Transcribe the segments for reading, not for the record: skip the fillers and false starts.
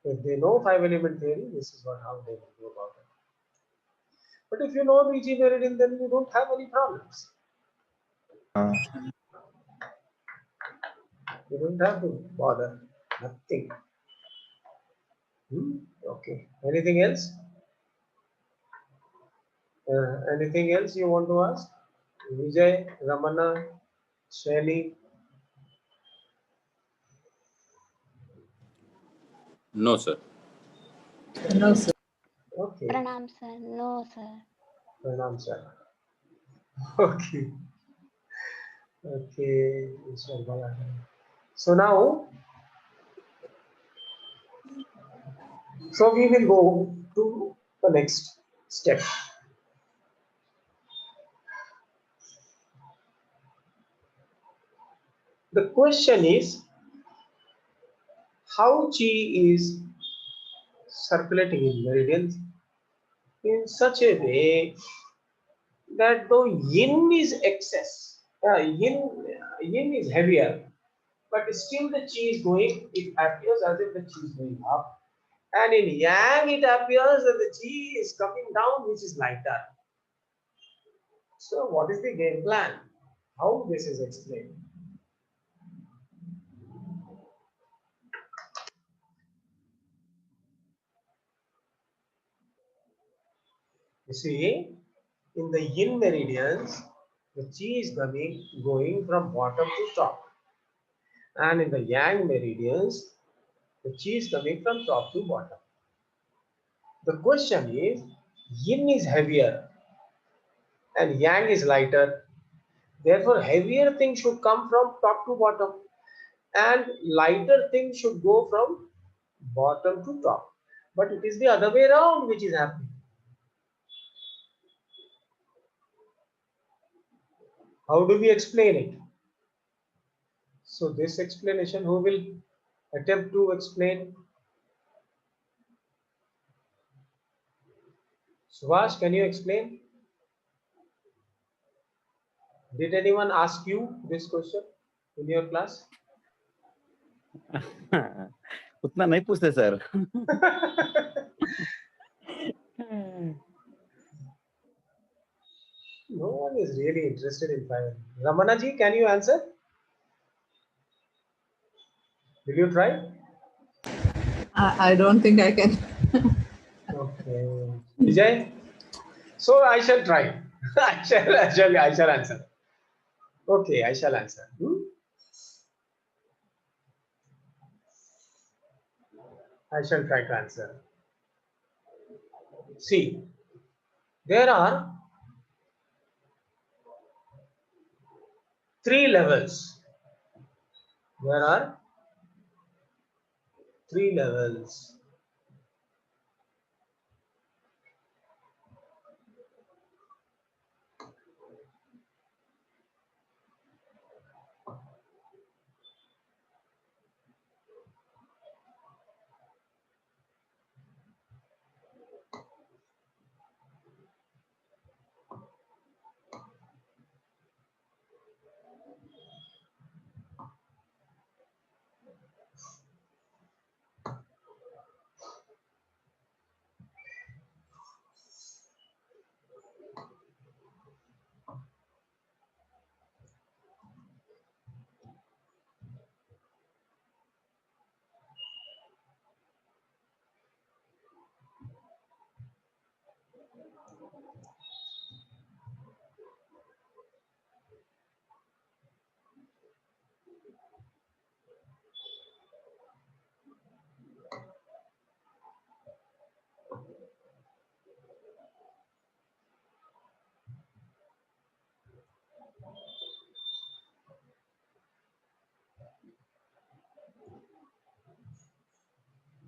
If they know 5-element theory, this is how they will do about it. But if you know the Yin Meridian, then you don't have any problems. You don't have to bother. Nothing. Okay. Anything else? Anything else you want to ask? Vijay, Ramana, Shelly? No, sir. No, sir. Okay. Pranam sir. No sir. Pranam sir. Okay. Okay. So now, so we will go to the next step. The question is how chi is circulating in meridians in such a way that though yin is excess, yin is heavier, but still the chi is going, it appears as if the chi is going up. And in yang, it appears that the chi is coming down, which is lighter. So, what is the game plan? How this is explained? You see, in the yin meridians, the chi is going from bottom to top. And in the yang meridians, the chi is coming from top to bottom. The question is, yin is heavier and yang is lighter. Therefore, heavier things should come from top to bottom and lighter things should go from bottom to top. But it is the other way around which is happening. How do we explain it? So this explanation, who will attempt to explain? Subhash, can you explain? Did anyone ask you this question in your class? उतना नहीं पूछते sir. No one is really interested in fire. Ramana ji, can you answer? Will you try? I don't think I can. Okay. Vijay? So I shall try. I shall answer. Okay, I shall answer. I shall try to answer. See, there are 3 levels. There are 3 levels.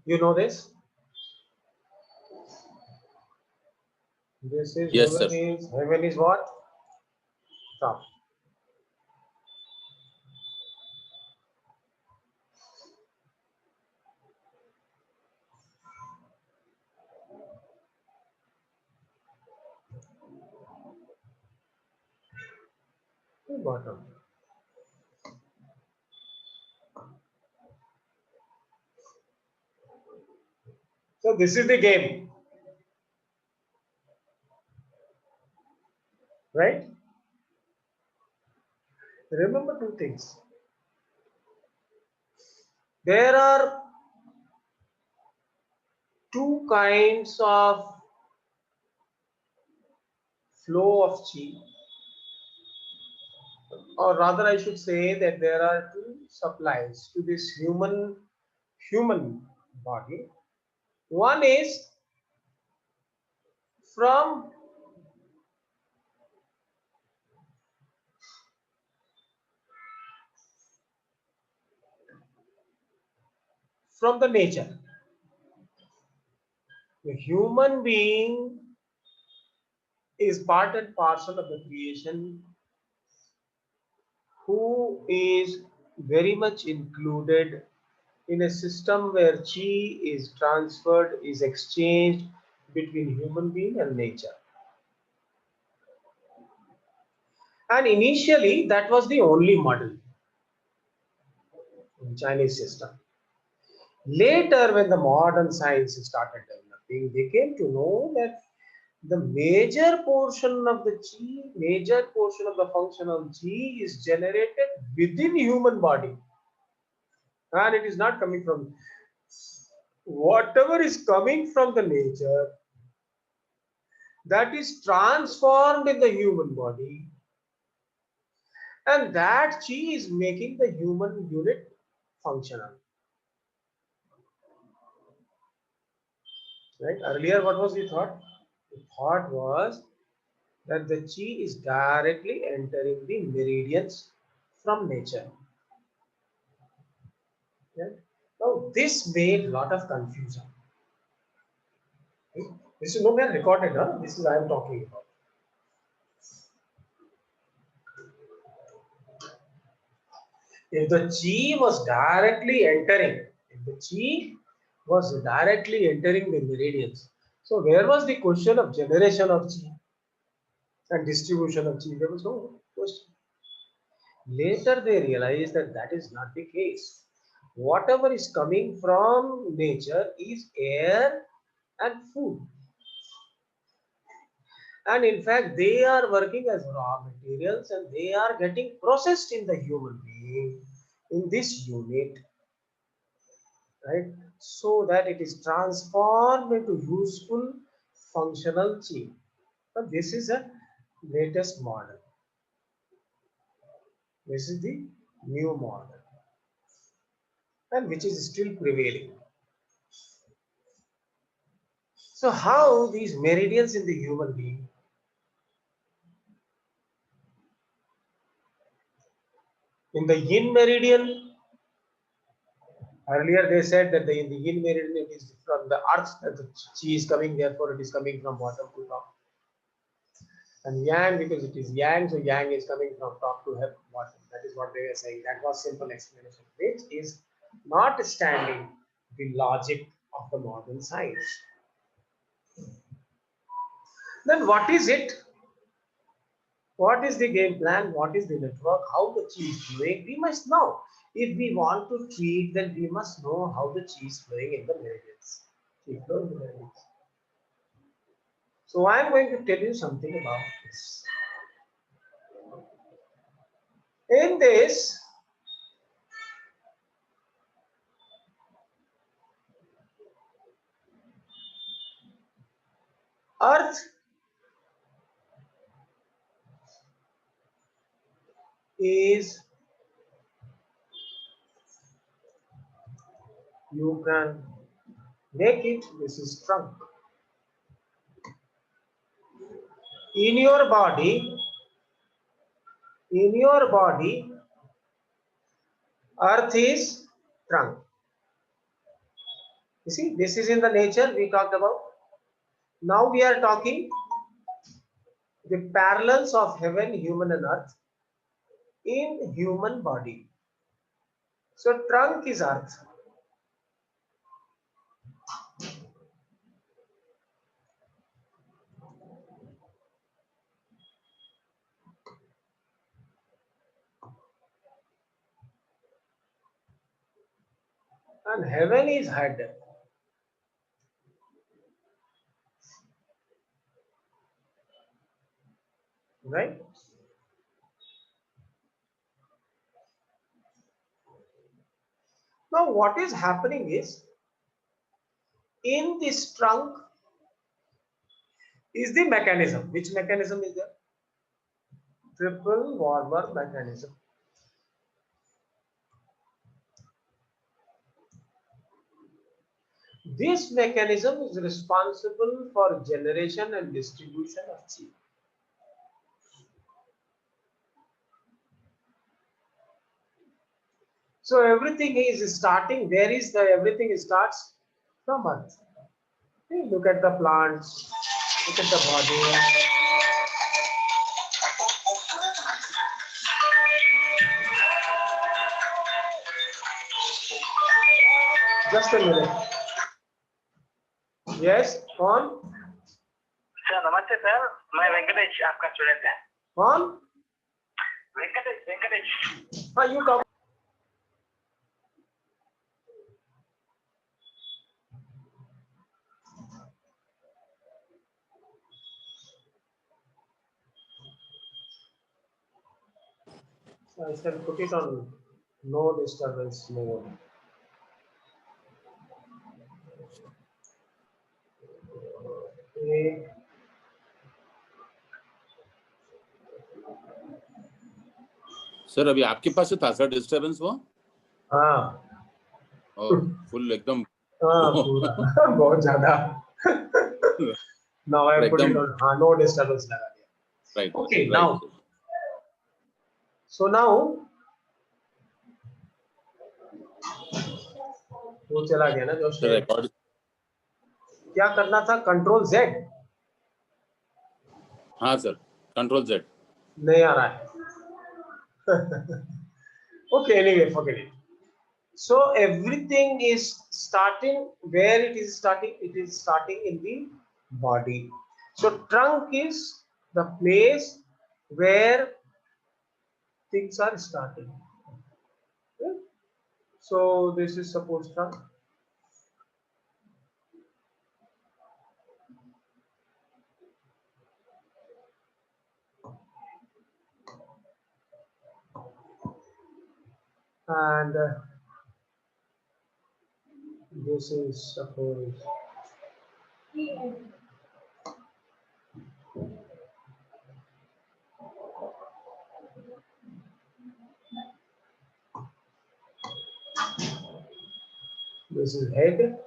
You know this? This is Yes, sir. heaven is what? Top. Bottom. So this is the game, right? Remember two things. There are two kinds of flow of chi, or rather I should say that there are two supplies to this human body. One is from the nature. The human being is part and parcel of the creation, who is very much included in a system where chi is transferred, is exchanged between human being and nature. And initially, that was the only model in Chinese system. Later, when the modern science started developing, they came to know that the major portion of the chi, major portion of the functional chi is generated within human body, and it is not coming from whatever is coming from the nature, that is transformed in the human body, and that chi is making the human unit functional. Right? Earlier, what was the thought? The thought was that the chi is directly entering the meridians from nature. Right? Now, this made a lot of confusion. Right? This is nowhere recorded, huh? This is I am talking about. If the chi was directly entering, if the chi was directly entering the meridians, so where was the question of generation of chi and distribution of chi? There was no question. Later they realized that that is not the case. Whatever is coming from nature is air and food. And in fact, they are working as raw materials and they are getting processed in the human being in this unit, right? So that it is transformed into useful functional chi. But this is a latest model. This is the new model, and which is still prevailing. So how these meridians in the human being, in the yin meridian, earlier they said that in the yin meridian it is from the earth that the chi is coming, therefore it is coming from bottom to top. And yang, because it is yang, so yang is coming from top to bottom. That is what they were saying. That was simple explanation, which is not standing the logic of the modern science. Then what is it? What is the game plan? What is the network? How the chi is flowing? We must know. If we want to treat, then we must know how the chi is flowing in the meridians. Chi flow in the meridians. So I am going to tell you something about this. In this, Earth is, you can make it, this is trunk. In your body, Earth is trunk. You see, this is in the nature we talked about. Now we are talking the parallels of heaven, human and earth in human body. So trunk is earth. And heaven is head. right? Now what is happening is, in this trunk is the mechanism. Which mechanism is there? Triple warmer mechanism. This mechanism is responsible for generation and distribution of chi. So everything is starting. Where is the everything starts? From Earth. Okay, look at the plants. Look at the body. Just a minute. Yes, कौन? Sir नमस्ते sir, मैं वेंकटेश आपका student है। कौन? वेंकटेश। हाँ, you talk. So I shall put it on no disturbance mode. Okay. Sir अभी आपके पास था सर डिस्टरबेंस वो? हाँ. और फुल एकदम हाँ पूरा बहुत ज्यादा. Now I put it on no disturbance लगा दिया. Right. Okay, now. So now वो चला गया ना जो सर रिकॉर्ड क्या करना था? Control Z. हाँ सर, कंट्रोल Z नहीं आ रहा है. Okay, anyway, forget it. So everything is starting where it is starting. It is starting in the body. So trunk is the place where things are starting. Okay? So this is suppose trunk. And this is suppose this is head.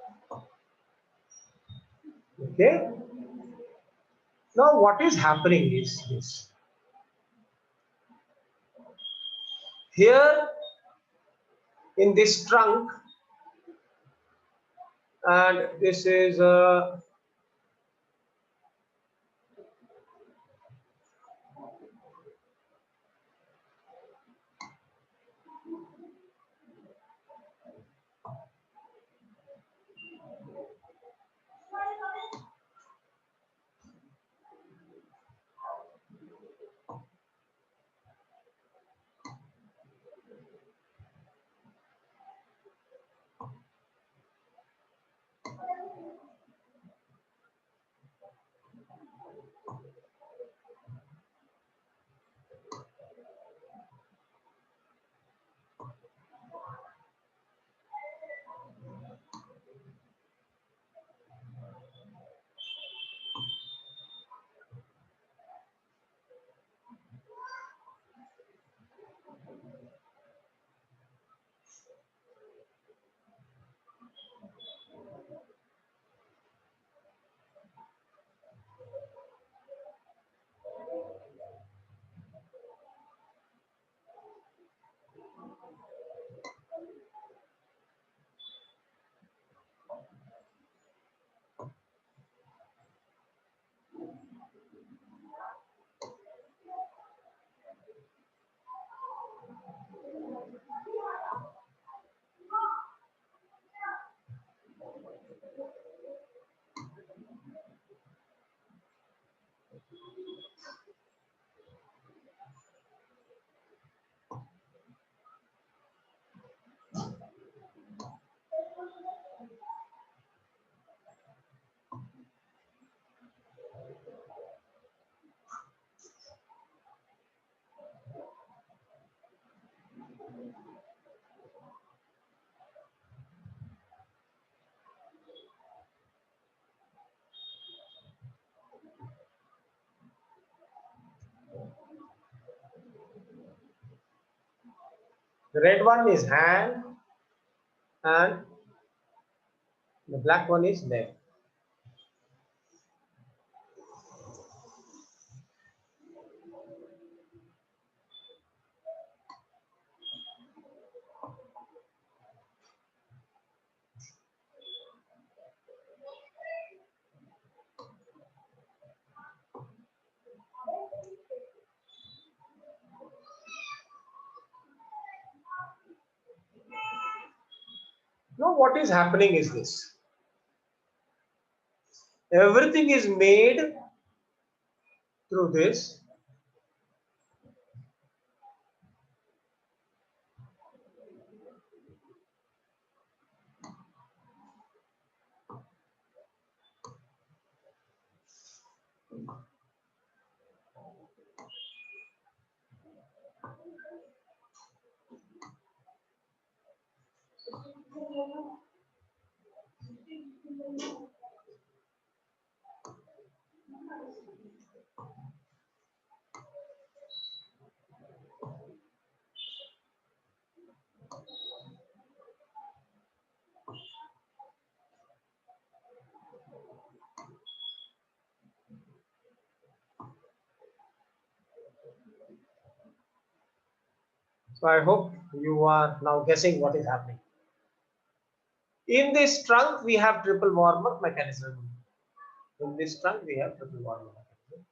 Okay. Now what is happening is this. Here in this trunk, and this is The red one is hand and the black one is leg. Now what is happening is this. Everything is made through this. So I hope you are now guessing what is happening. In this trunk, we have triple warm-up mechanism. In this trunk, we have triple warm-up mechanism.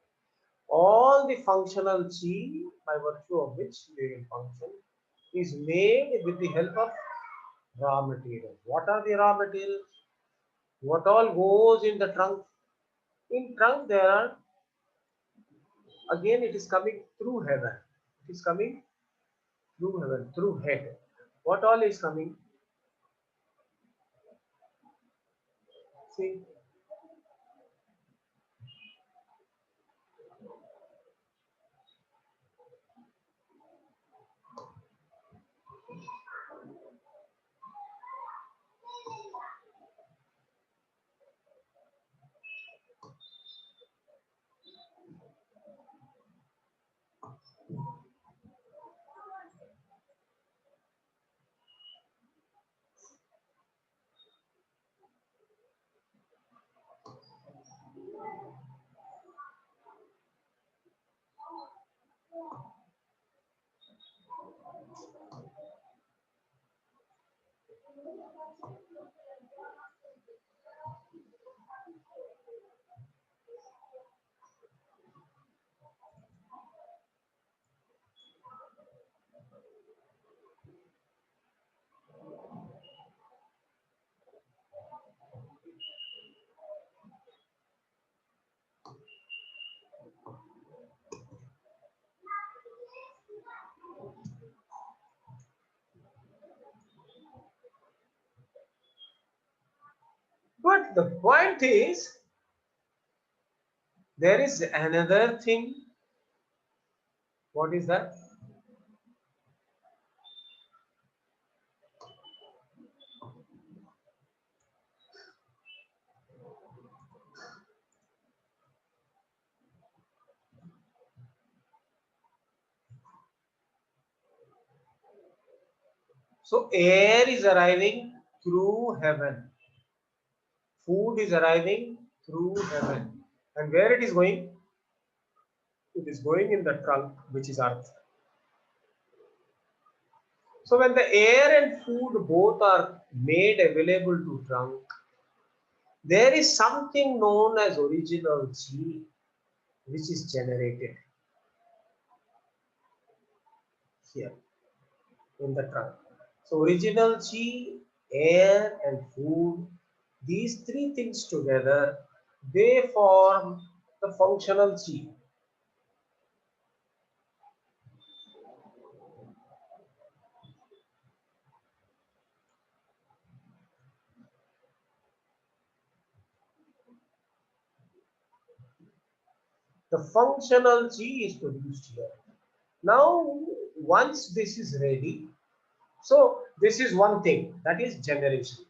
All the functional chi, by virtue of which we will function, is made with the help of raw materials. What are the raw materials? What all goes in the trunk? In trunk, there are, again, it is coming through heaven. It is coming through heaven, through head. What all is coming? See, but the point is, there is another thing. What is that? So air is arriving through heaven. Food is arriving through heaven. And where it is going? It is going in the trunk, which is earth. So when the air and food both are made available to trunk, there is something known as original chi, which is generated here in the trunk. So original chi, air and food, these three things together, they form the functional chi. The functional chi is produced here. Now, once this is ready, So this is one thing, that is generation.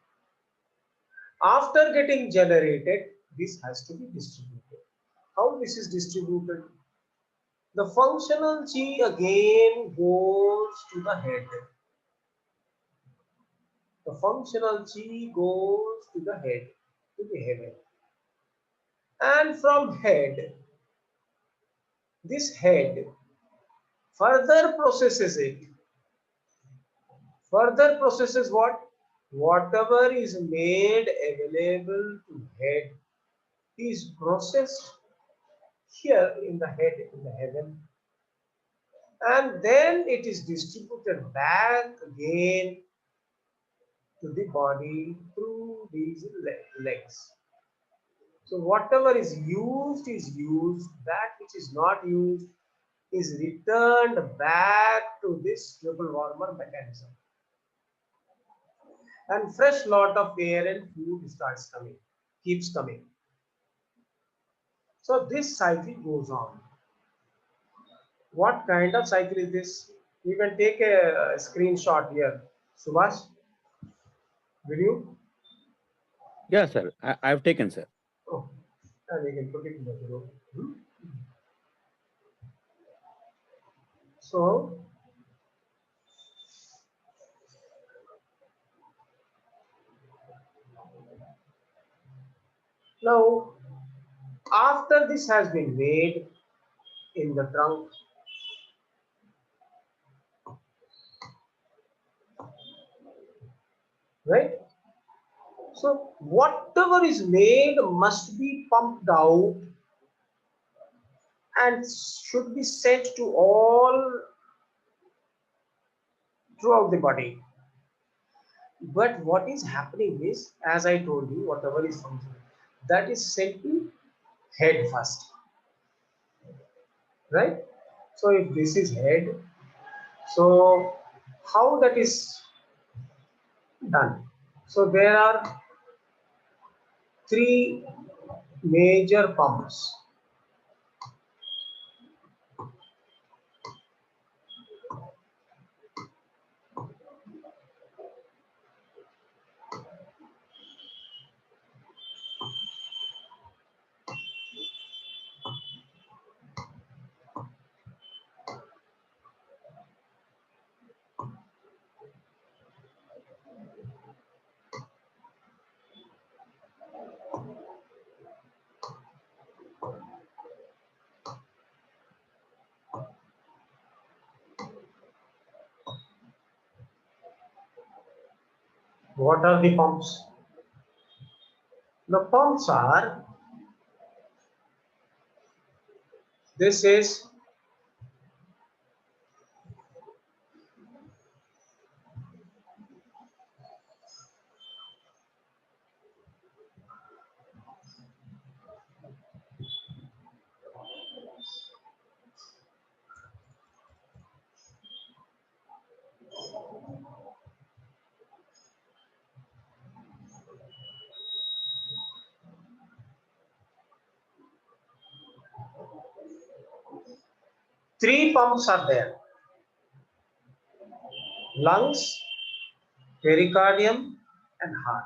After getting generated, this has to be distributed. How this is distributed? The functional chi again goes to the head. The functional chi goes to the head, to the heaven. And from head, this head further processes it. Further processes what? Whatever is made available to head is processed here in the head, in the heaven. And then it is distributed back again to the body through these legs. So whatever is used, that which is not used is returned back to this triple warmer mechanism. And fresh lot of air and food starts coming, keeps coming. So this cycle goes on. What kind of cycle is this? You can take a screenshot here. Subhash, will you? Yeah, sir. I've taken, sir. Oh, and you can put it in the group. So, now after this has been made in the trunk, right? So whatever is made must be pumped out and should be sent to all throughout the body. But what is happening is, as I told you, whatever is functional, that is sent to head first, right? So if this is head, so how that is done? So there are three major pumps. What are the pumps? The pumps are, this is three pumps are there: lungs, pericardium, and heart.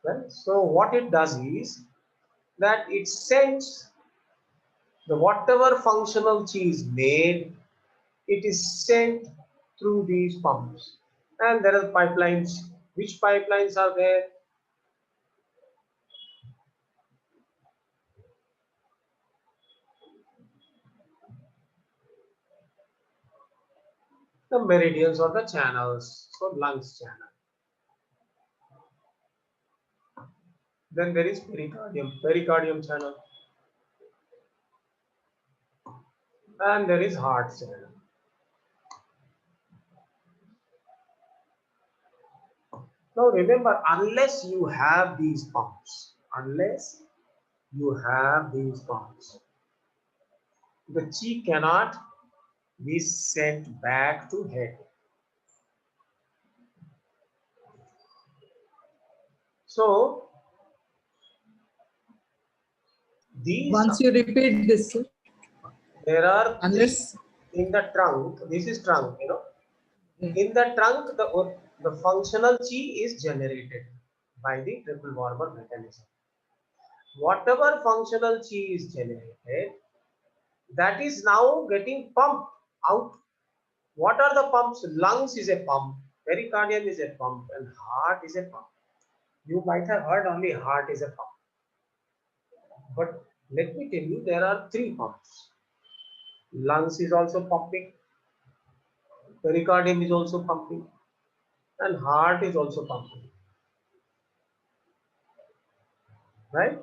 Right? So what it does is that it sends the whatever functional chi is made, it is sent through these pumps. And there are pipelines. Which pipelines are there? The meridians or the channels. So lungs channel. Then there is pericardium channel. And there is heart channel. Now remember, unless you have these pumps, the chi cannot be sent back to head. So these Once you repeat this, there are unless three in the trunk. This is trunk, you know. In the trunk, the functional chi is generated by the triple warmer mechanism. Whatever functional chi is generated, that is now getting pumped out. What are the pumps? Lungs is a pump, pericardium is a pump, and heart is a pump. You might have heard only heart is a pump. But let me tell you, there are three pumps. Lungs is also pumping, pericardium is also pumping, and heart is also pumping. Right?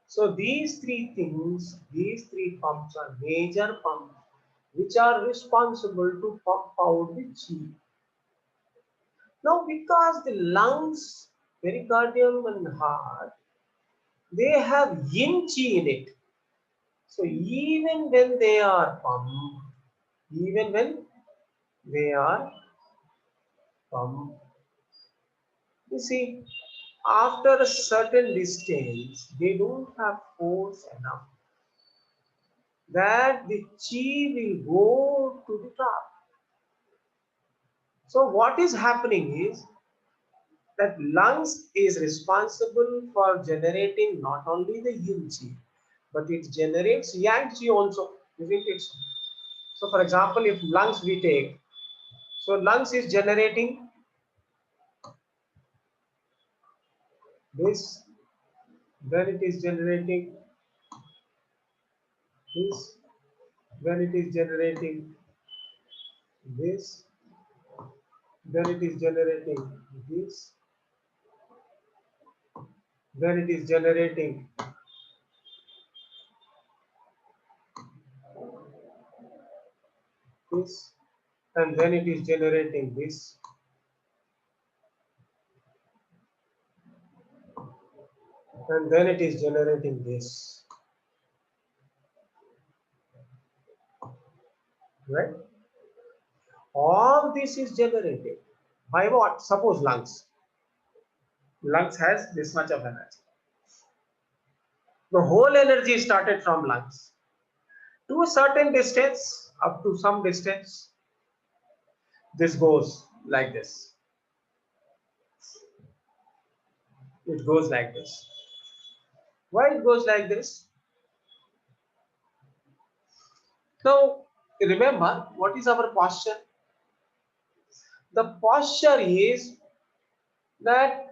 So these three things, these three pumps are major pumps which are responsible to pump out the chi. Now, because the lungs, pericardium, and heart, they have yin chi in it. So even when they are pumped, even when they are pumped, you see, after a certain distance, they don't have force enough that the chi will go to the top. So what is happening is that lungs is responsible for generating not only the yin chi, but it generates yang chi also, isn't it? So for example, if lungs we take, so lungs is generating this, then it is generating this, then it is generating this, then it is generating this, then it is generating this, and then it is generating this, and then it is generating this. Right? All this is generated by what? Suppose lungs. Lungs has this much of energy. The whole energy started from lungs. To a certain distance, up to some distance, this goes like this. It goes like this. Why it goes like this? Now, remember, what is our posture? The posture is that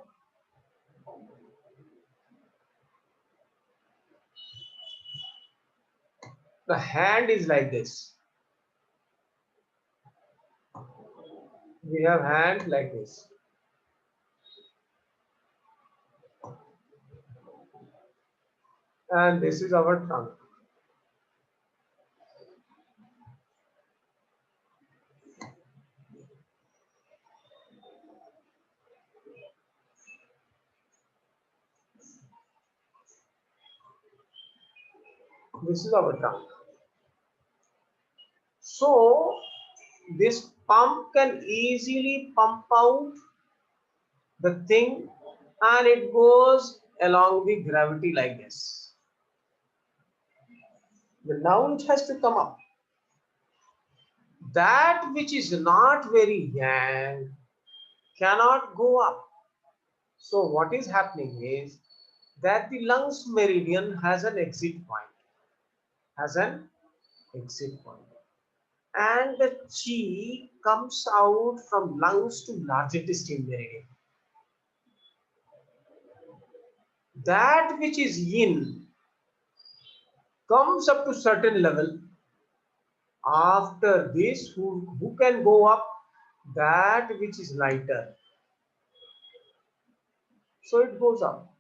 the hand is like this. We have hand like this. And this is our trunk. This is our trunk. So this pump can easily pump out the thing and it goes along the gravity like this. But now it has to come up. That which is not very yang cannot go up. So what is happening is that the lungs meridian has an exit point. Has an exit point. And the chi comes out from lungs to large intestine meridian. That which is yin comes up to certain level. After this, who can go up? That which is lighter. So it goes up.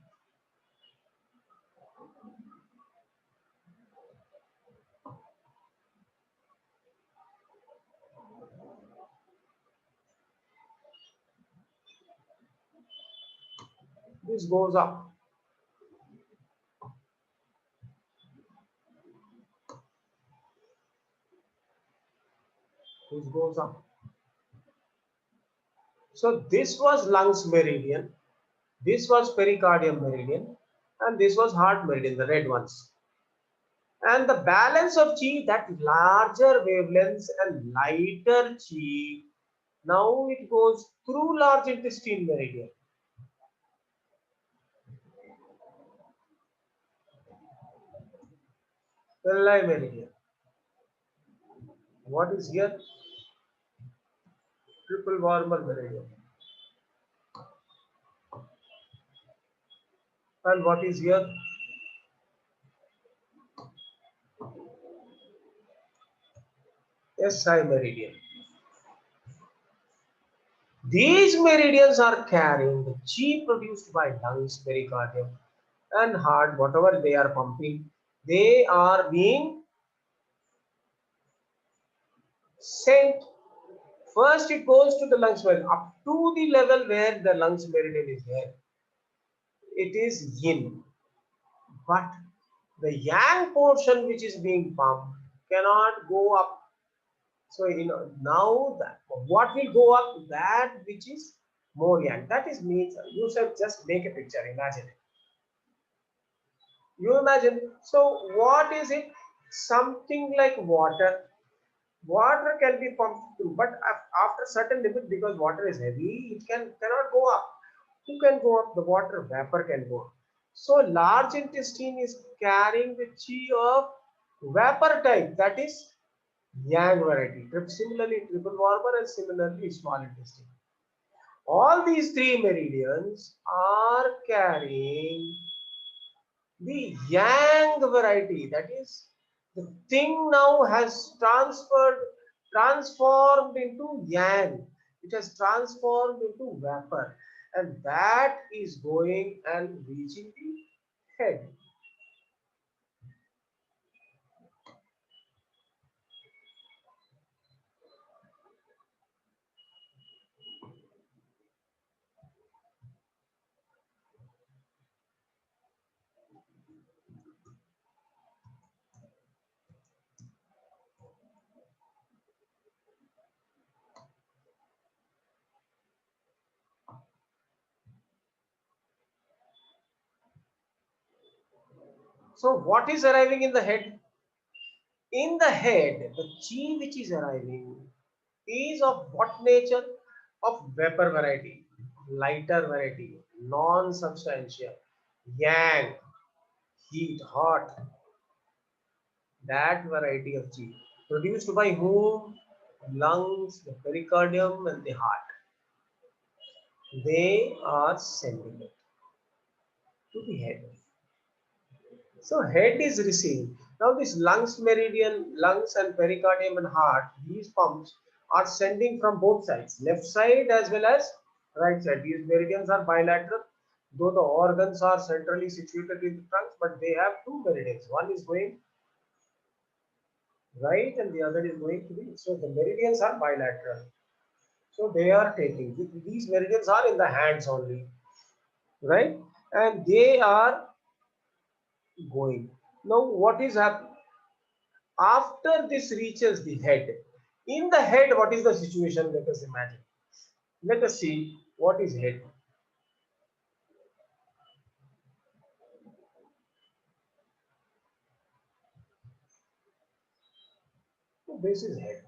This goes up. This goes up. So this was lungs meridian, this was pericardium meridian, and this was heart meridian, the red ones. And the balance of chi, that larger wavelengths and lighter chi, now it goes through large intestine meridian. Pillai meridian. What is here? Triple warmer meridian. And what is here? SI meridian. These meridians are carrying the chi produced by lungs, pericardium, and heart, whatever they are pumping, they are being sent. First, it goes to the lungs meridian, up to the level where the lungs meridian is there. It is yin. But the yang portion which is being pumped cannot go up. So, now that what will go up, that which is more yang. That is means you should just make a picture, imagine it. You imagine. So, what is it? Something like water. Water can be pumped through, but after certain limit, because water is heavy, it cannot go up. Who can go up? The water vapor can go up. So large intestine is carrying the chi of vapor type, that is yang variety. Similarly, triple warmer and similarly small intestine. All these three meridians are carrying the yang variety, that is the thing now has transformed into yang. It has transformed into vapor, and that is going and reaching the head. So what is arriving in the head? In the head, the chi which is arriving is of what nature? Of vapor variety, lighter variety, non-substantial, yang, heat, hot, that variety of chi. Produced by whom? Lungs, the pericardium, and the heart. They are sending it to the head. So head is receiving. Now this lungs meridian, lungs and pericardium and heart, these pumps are sending from both sides, left side as well as right side. These meridians are bilateral, though the organs are centrally situated in the trunk, but they have two meridians. One is going right and the other is going to the, so the meridians are bilateral. So they are taking, these meridians are in the hands only, right? And they are going. Now what is happening? After this reaches the head, in the head, what is the situation? Let us imagine. Let us see what is head. So this is head.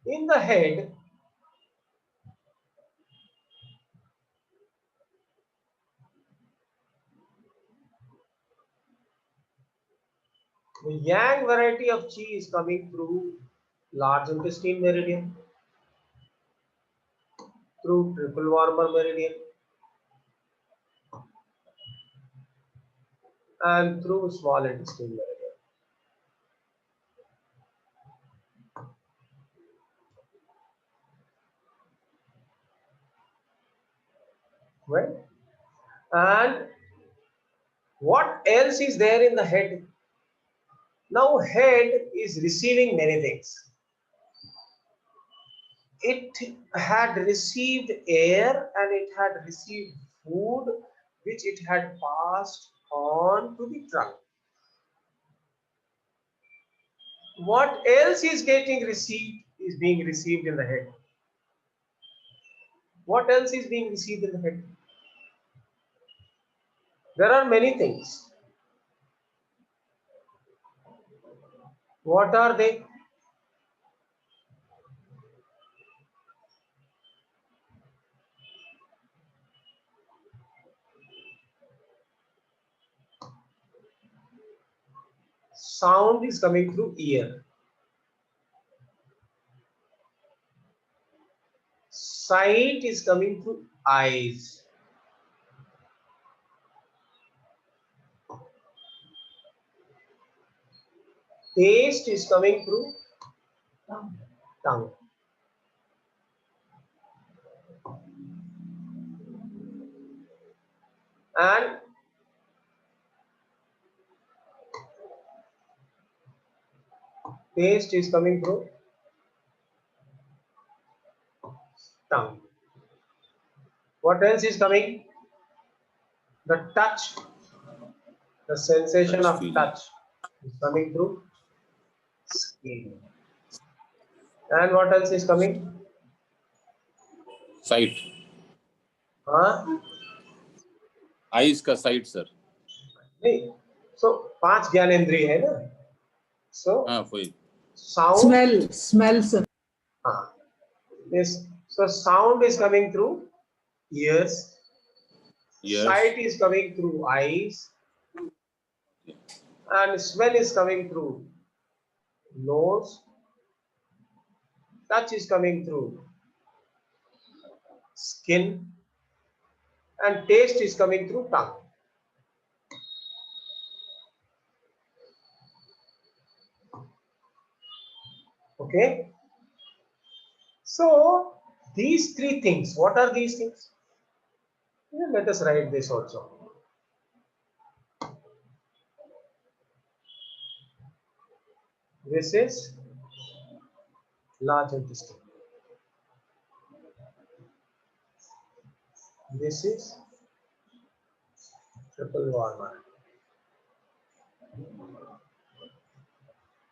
In the head, the yang variety of chi is coming through large intestine meridian, through triple warmer meridian, and through small intestine meridian. Right? And what else is there in the head? Now head is receiving many things. It had received air and it had received food which it had passed on to the trunk. What else is getting received is being received in the head? What else is being received in the head? There are many things. What are they? Sound is coming through ear. Sight is coming through eyes. Taste is coming through tongue. And taste is coming through tongue. What else is coming? The touch, the sensation Touch of feeling. touch is coming through skin. And what else is coming? Sight. Huh? Eyes का sight, sir. नहीं. So 5 ज्ञानेंद्रिय है ना. So हाँ वही. sound. Smells. Yes. So sound is coming through ears. Ears. Sight is coming through eyes. And smell is coming through nose. Touch is coming through skin. And taste is coming through tongue. Okay. So these 3 things, what are these things? Let us write this also. This is large intestine. This is triple warmer.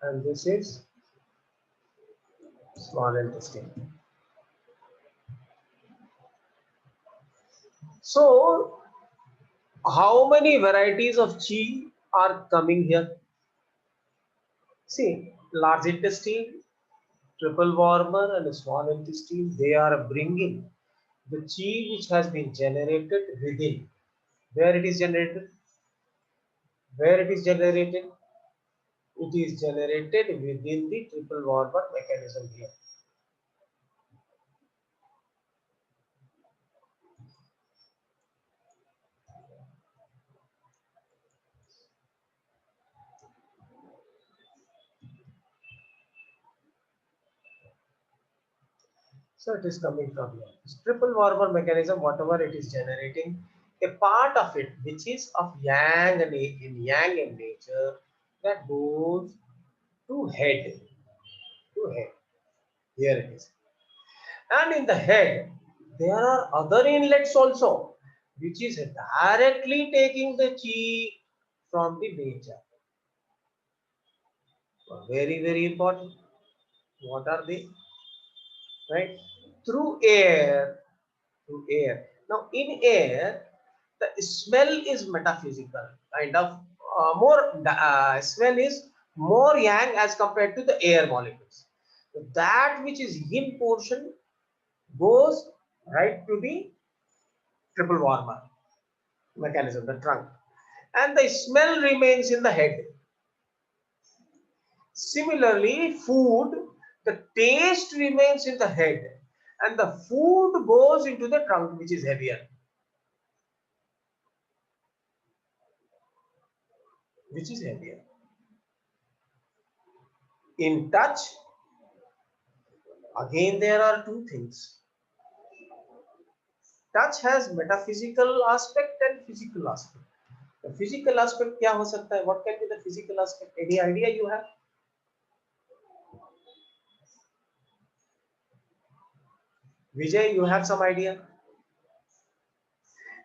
And this is small intestine. So, how many varieties of chi are coming here? See, large intestine, triple warmer, and small intestine, they are bringing the chi which has been generated within. Where it is generated? Where it is generated? It is generated within the triple warmer mechanism here. So it is coming from here. This triple warmer mechanism, whatever it is generating, a part of it which is of yang and in yang in nature, that goes to head. To head. Here it is. And in the head, there are other inlets also, which is directly taking the chi from the nature. Very, very important. What are they? Right? Through air. Through air. Now, in air, the smell is metaphysical, kind of smell is more yang as compared to the air molecules. So that which is yin portion goes right to the triple warmer mechanism, the trunk, and the smell remains in the head. Similarly, food, the taste remains in the head, and the food goes into the trunk, which is heavier. Which is heavier. In touch, again there are 2 things. Touch has metaphysical aspect and physical aspect. The physical aspect क्या हो सकता है? What can be the physical aspect? Any idea you have? Vijay, you have some idea?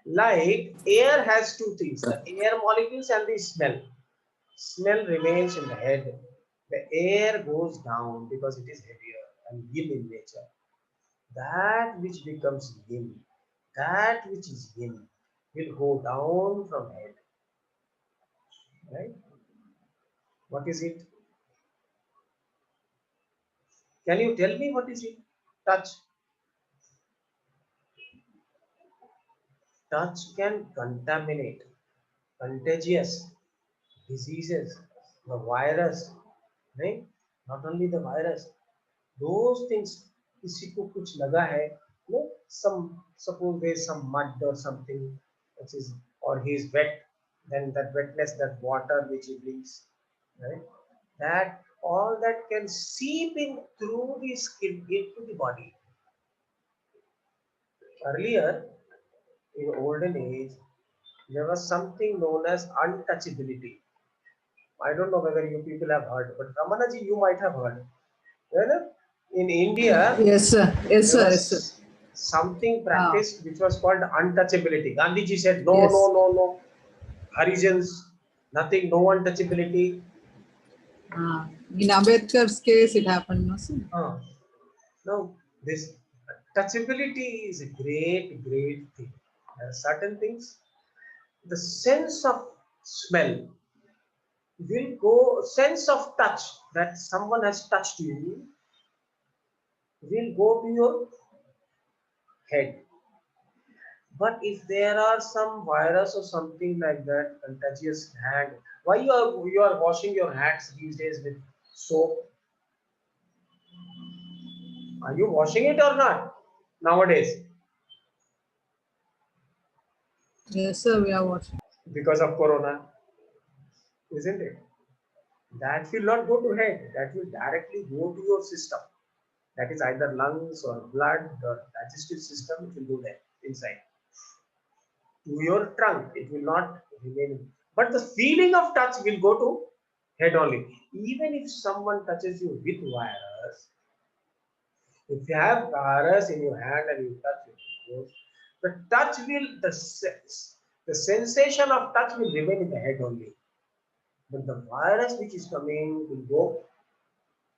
Like air has 2 things, the air molecules and the smell. Smell remains in the head. The air goes down because it is heavier and yin in nature. that which becomes yin, that which is yin, will go down from head. Right? What is it? Can you tell me what is it? Touch. Touch can contaminate, contagious diseases, the virus, right? Not only the virus, those things. किसी को कुछ लगा है, no, some, suppose there is some mud or something, which is, or he is wet, then that wetness, that water which he brings, right? That all that can seep in through the skin into the body. Earlier, in olden age, there was something known as untouchability. I don't know whether you people have heard, but Ramanaji, you might have heard. Well, in India, Yes, sir. Yes, there sir. Yes, sir. was something Ah, practiced which was called untouchability. Gandhiji said, no, yes. no, no, no. Harijans, nothing, no untouchability. In Ambedkar's case, it happened, no, sir? No, this touchability is a great, great thing. There are certain things, the sense of smell will go, sense of touch, that someone has touched you, will go to your head. But if there are some virus or something like that, contagious hand, why you are washing your hands these days with soap? Are you washing it or not nowadays? Yes, sir. We are watching. Because of corona, isn't it? That will not go to head. That will directly go to your system. That is either lungs or blood or digestive system. It will go there inside to your trunk. It will not remain. But the feeling of touch will go to head only. Even if someone touches you with virus, if you have virus in your hand and you touch it, the touch will, the sensation of touch will remain in the head only. But the virus which is coming will go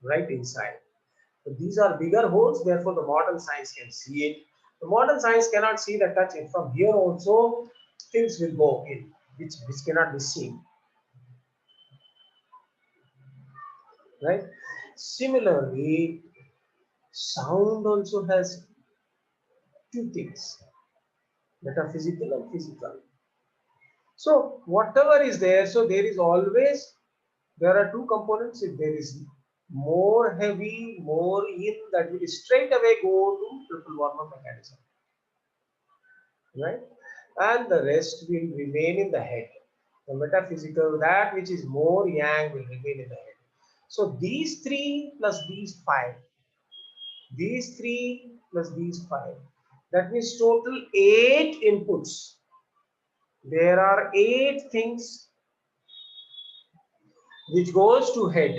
right inside. So these are bigger holes, therefore the modern science can see it. The modern science cannot see the touch. And from here also things will go in, which cannot be seen. Right? Similarly, sound also has two things, metaphysical and physical. So whatever is there, so there is always, there are two components. If there is more heavy, more in, that will straight away go to triple warmer mechanism, right? And the rest will remain in the head. The metaphysical, that which is more yang, will remain in the head. So these three plus these five, these three plus these five, that means total 8 inputs. There are 8 things which goes to head.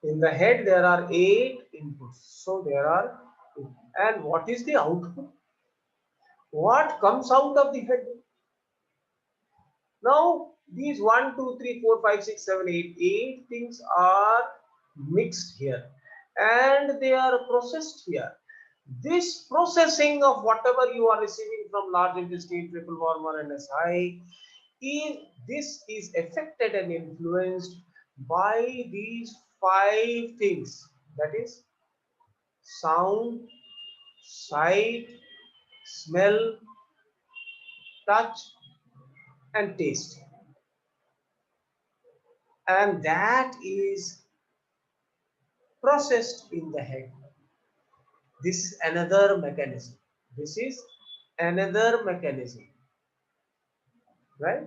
In the head there are 8 inputs. So there are, and what is the output? What comes out of the head? Now these 1, 2, 3, 4, 5, 6, 7, 8, 8 things are mixed here and they are processed here. This processing of whatever you are receiving from large intestine, triple warmer and SI, this is affected and influenced by these 5 things, that is sound, sight, smell, touch and taste, and that is processed in the head. This is another mechanism. This is another mechanism, right?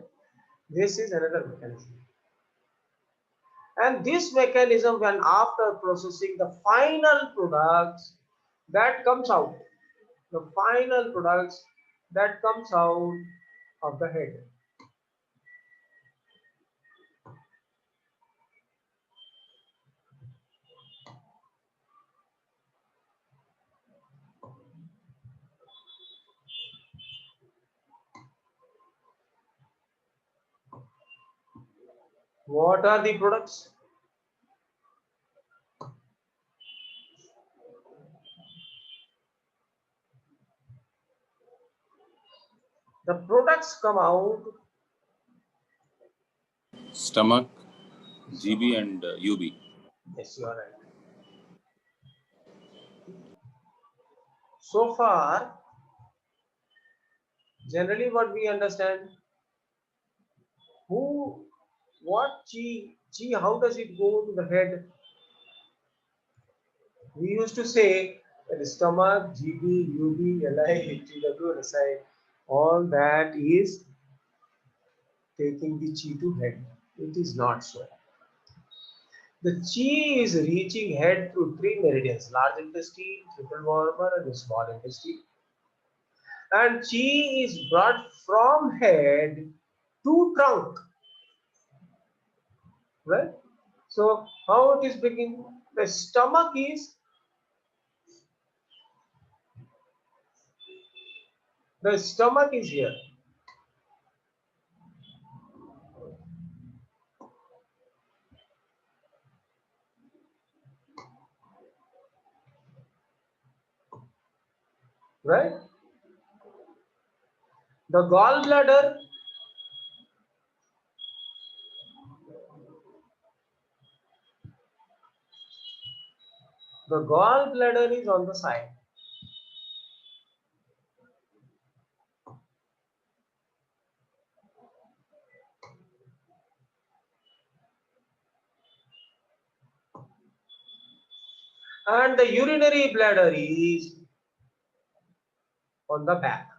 This is another mechanism. And this mechanism, when after processing the final products that comes out, the final products that comes out of the head. What are the products? The products come out. Stomach, GB and UB. Yes, you are right. So far, generally what we understand, who, what chi, how does it go to the head? We used to say that the stomach, GB, UB, LI, TW, SI, all that is taking the chi to head. It is not so. The chi is reaching head through three meridians: large intestine, triple warmer, and small intestine. And chi is brought from head to trunk. Right? So how it is begin? The stomach is here. Right? The gallbladder is on the side. And the urinary bladder is on the back.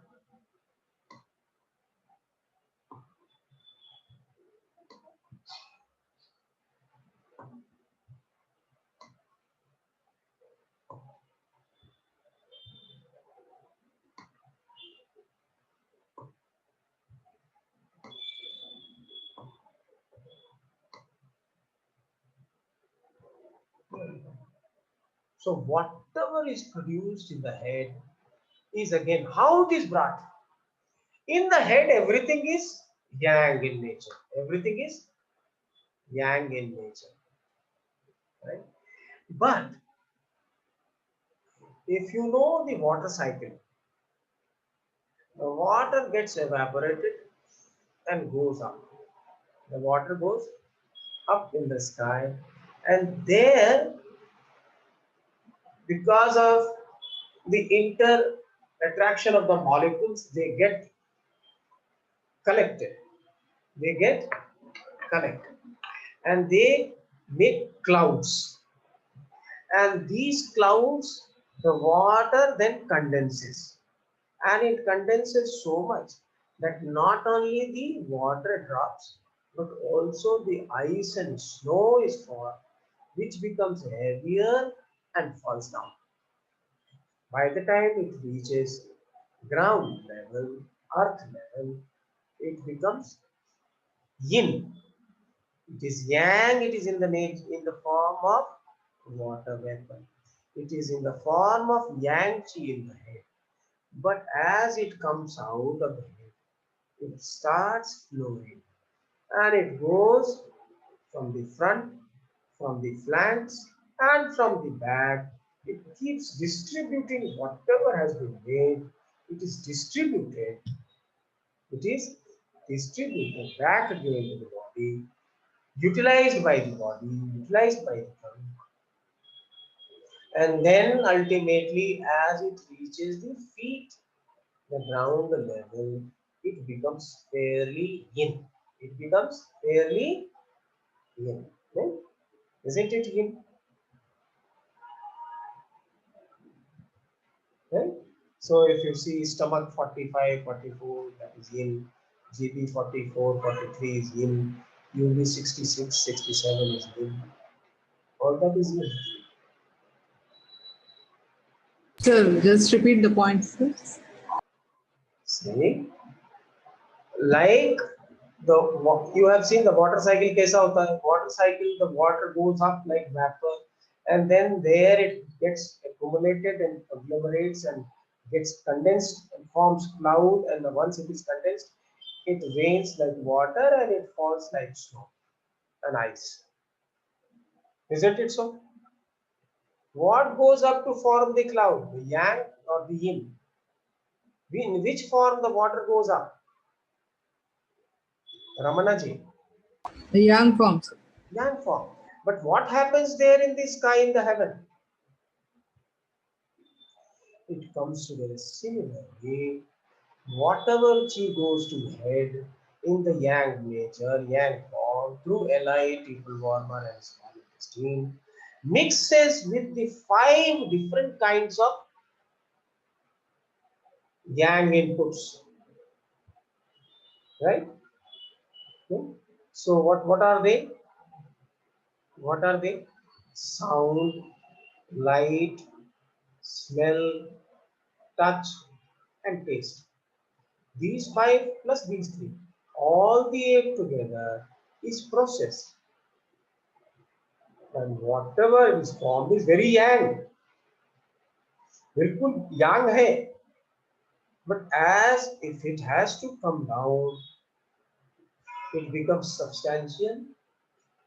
So whatever is produced in the head is again how it is brought. In the head, everything is yang in nature. Everything is yang in nature. Right? But if you know the water cycle, the water gets evaporated and goes up. The water goes up in the sky, and there, because of the inter attraction of the molecules, they get collected. They get connected, and they make clouds. And these clouds, the water then condenses, and it condenses so much that not only the water drops, but also the ice and snow is formed, which becomes heavier and falls down. By the time it reaches ground level, earth level, it becomes yin. It is yang, it is in the form of water vapor. It is in the form of yang chi in the head. But as it comes out of the head, it starts flowing, and it goes from the front, from the flanks, and from the back. It keeps distributing whatever has been made. It is distributed. It is distributed back again to the body, utilized by the body, utilized by the trunk. And then ultimately, as it reaches the feet, the ground level, it becomes fairly yin. It becomes fairly yin. Right? Isn't it yin? Right? So if you see stomach 45, 44, that is yin. GB 44, 43 is yin. UV 66, 67 is yin. All that is yin. Sir, just repeat the points, sir. See, like you have seen the water cycle kaisa hota hai. Water cycle, the water goes up like vapor, and then there it gets accumulated and agglomerates and gets condensed and forms cloud, and once it is condensed, it rains like water and it falls like snow. and ice. Isn't it so? What goes up to form the cloud? The yang or the yin? In which form the water goes up? Ramanaji, The young forms. yang form. But what happens there in the sky, in the heaven? It comes together. Similarly, whatever chi goes to head in the yang nature, yang form, through Li, triple warmer and small intestine, mixes with the 5 different kinds of yang inputs. Right? Okay. So what are they? What are they? Sound, light, smell, touch, and taste. These 5 plus these 3, all the 8 together is processed. And whatever is formed is very yang. बिल्कुल yang है. But as if it has to come down, it becomes substantial,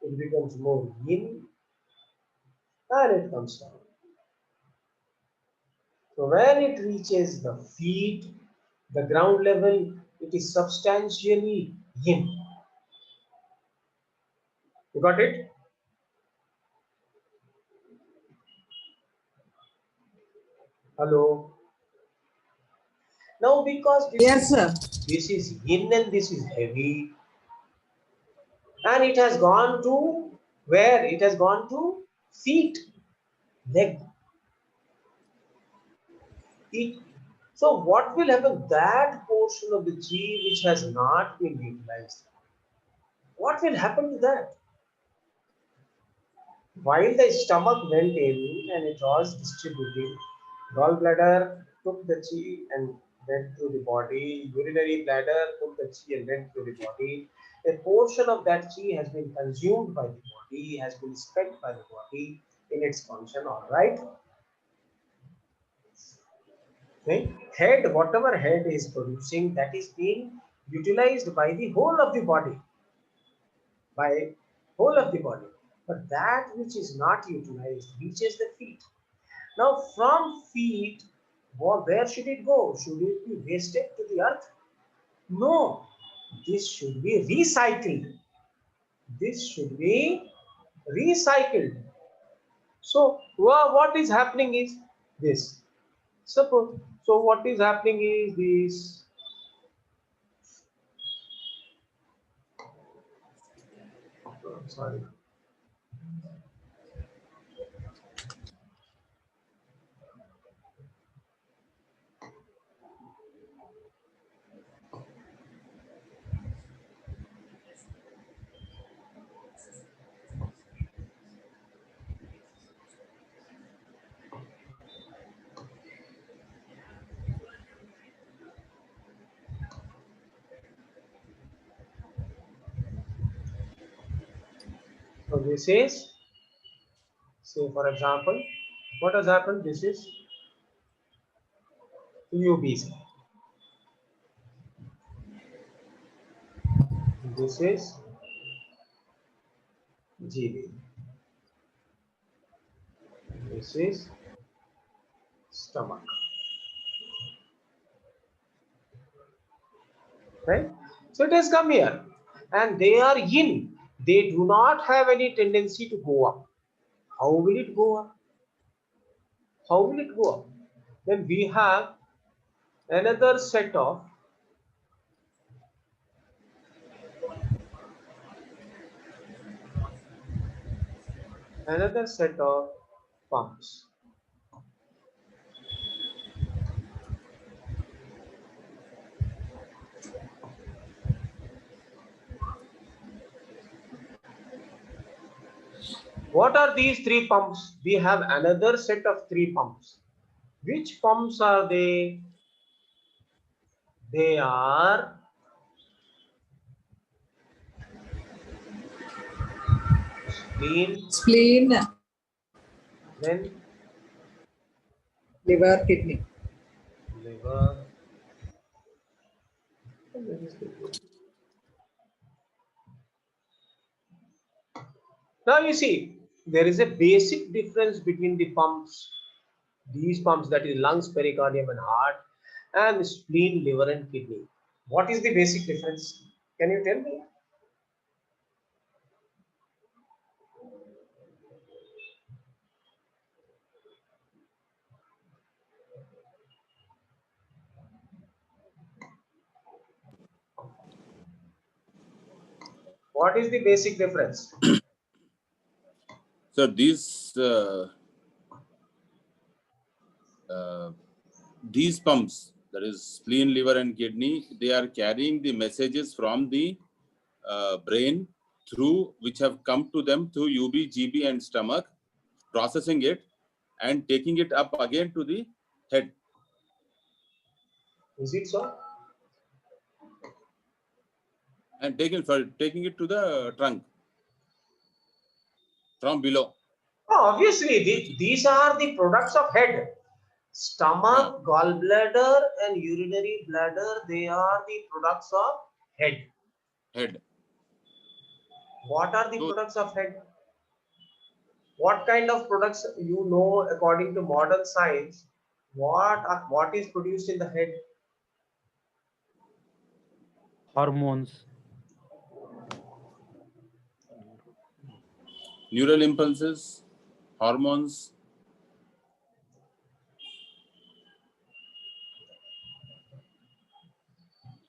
it becomes more yin, and it comes down. So when it reaches the feet, the ground level, it is substantially yin. You got it? Hello? Now because Yes, sir. this is yin and this is heavy, and it has gone to where? It has gone to feet, leg. So what will happen? That portion of the chi which has not been utilized, what will happen to that? While the stomach went in and it was distributing, gallbladder took the chi and went through the body, urinary bladder took the chi and went through the body. A portion of that chi has been consumed by the body, has been spent by the body in its function, all right? Okay. Head, whatever head is producing, that is being utilized by the whole of the body, by whole of the body. But that which is not utilized reaches the feet. Now from feet, where should it go? Should it be wasted to the earth? No, this should be recycled. This should be recycled. So what is happening is this. Suppose, so what is happening is this. Oh, sorry. So this is, say for example, what has happened? This is UBC. This is GB. This is stomach. Right? So it has come here. And they are yin. They do not have any tendency to go up. How will it go up? How will it go up? Then we have another set of pumps. What are these 3 pumps? We have another set of 3 pumps. Which pumps are they? They are spleen, Spleen, then liver, kidney. liver, and then is kidney. Now you see, there is a basic difference between the pumps, these pumps, that is lungs, pericardium and heart, and spleen, liver and kidney. What is the basic difference? Can you tell me? What is the basic difference? So these pumps, that is spleen, liver, and kidney, they are carrying the messages from the brain through which have come to them through UB, GB, and stomach, processing it and taking it up again to the head. Is it so? And taking it to the trunk from below. Oh, obviously, these are the products of head. Stomach, gallbladder, and urinary bladder, they are the products of head. Head. What are the So, products of head? What kind of products you know according to modern science? What is produced in the head? Hormones. neural impulses, hormones.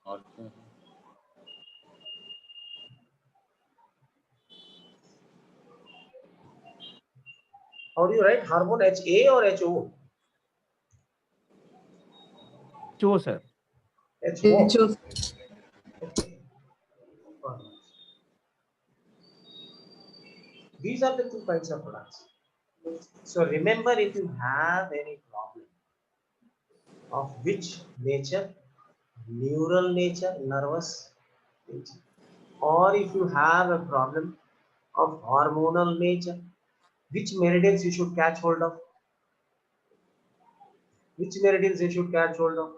Okay. How do you write hormone? HA or HO? Cho, sir. HO. HO. These are the two kinds of products. So remember, if you have any problem of which nature, neural nature, nervous nature, or if you have a problem of hormonal nature, which meridians you should catch hold of? Which meridians you should catch hold of?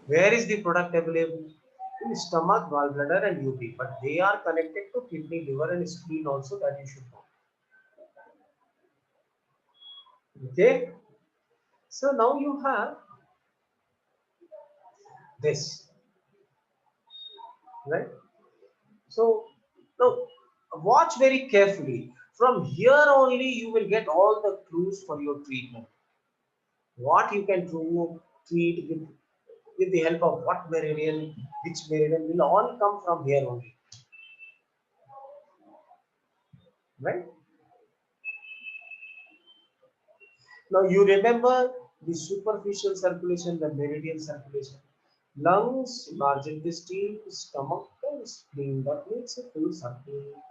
Where is the product available? In stomach, gallbladder, and UP, but they are connected to kidney, liver, and spleen also, that you should know. Okay, so now you have this, right? So now watch very carefully. From here only you will get all the clues for your treatment. What you can do, treat with the help of what meridian, which meridian, will all come from here only, right? Now you remember the superficial circulation, the meridian circulation, lungs, large intestine, stomach, and spleen. That makes a full circle.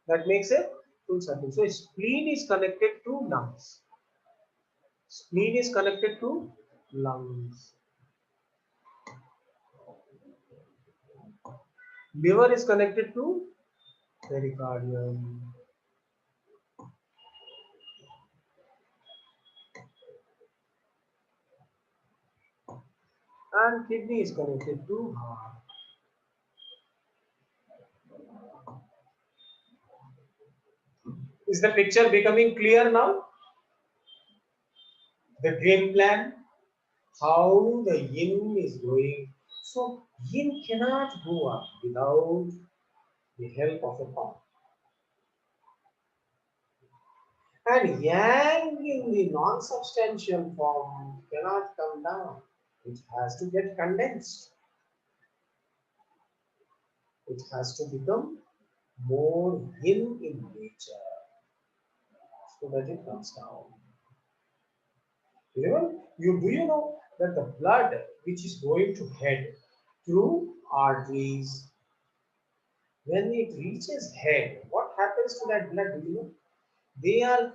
That makes a full circle. So spleen is connected to lungs. Spleen is connected to lungs. Liver is connected to pericardium. And kidney is connected to heart. Is the picture becoming clear now? The game plan, how the yin is going. So yin cannot go up without the help of a pump. And yang in the non-substantial form cannot come down. It has to get condensed. It has to become more yin in nature so that it comes down. Do you know that the blood which is going to head through arteries, when it reaches head, what happens to that blood? Do you know? They are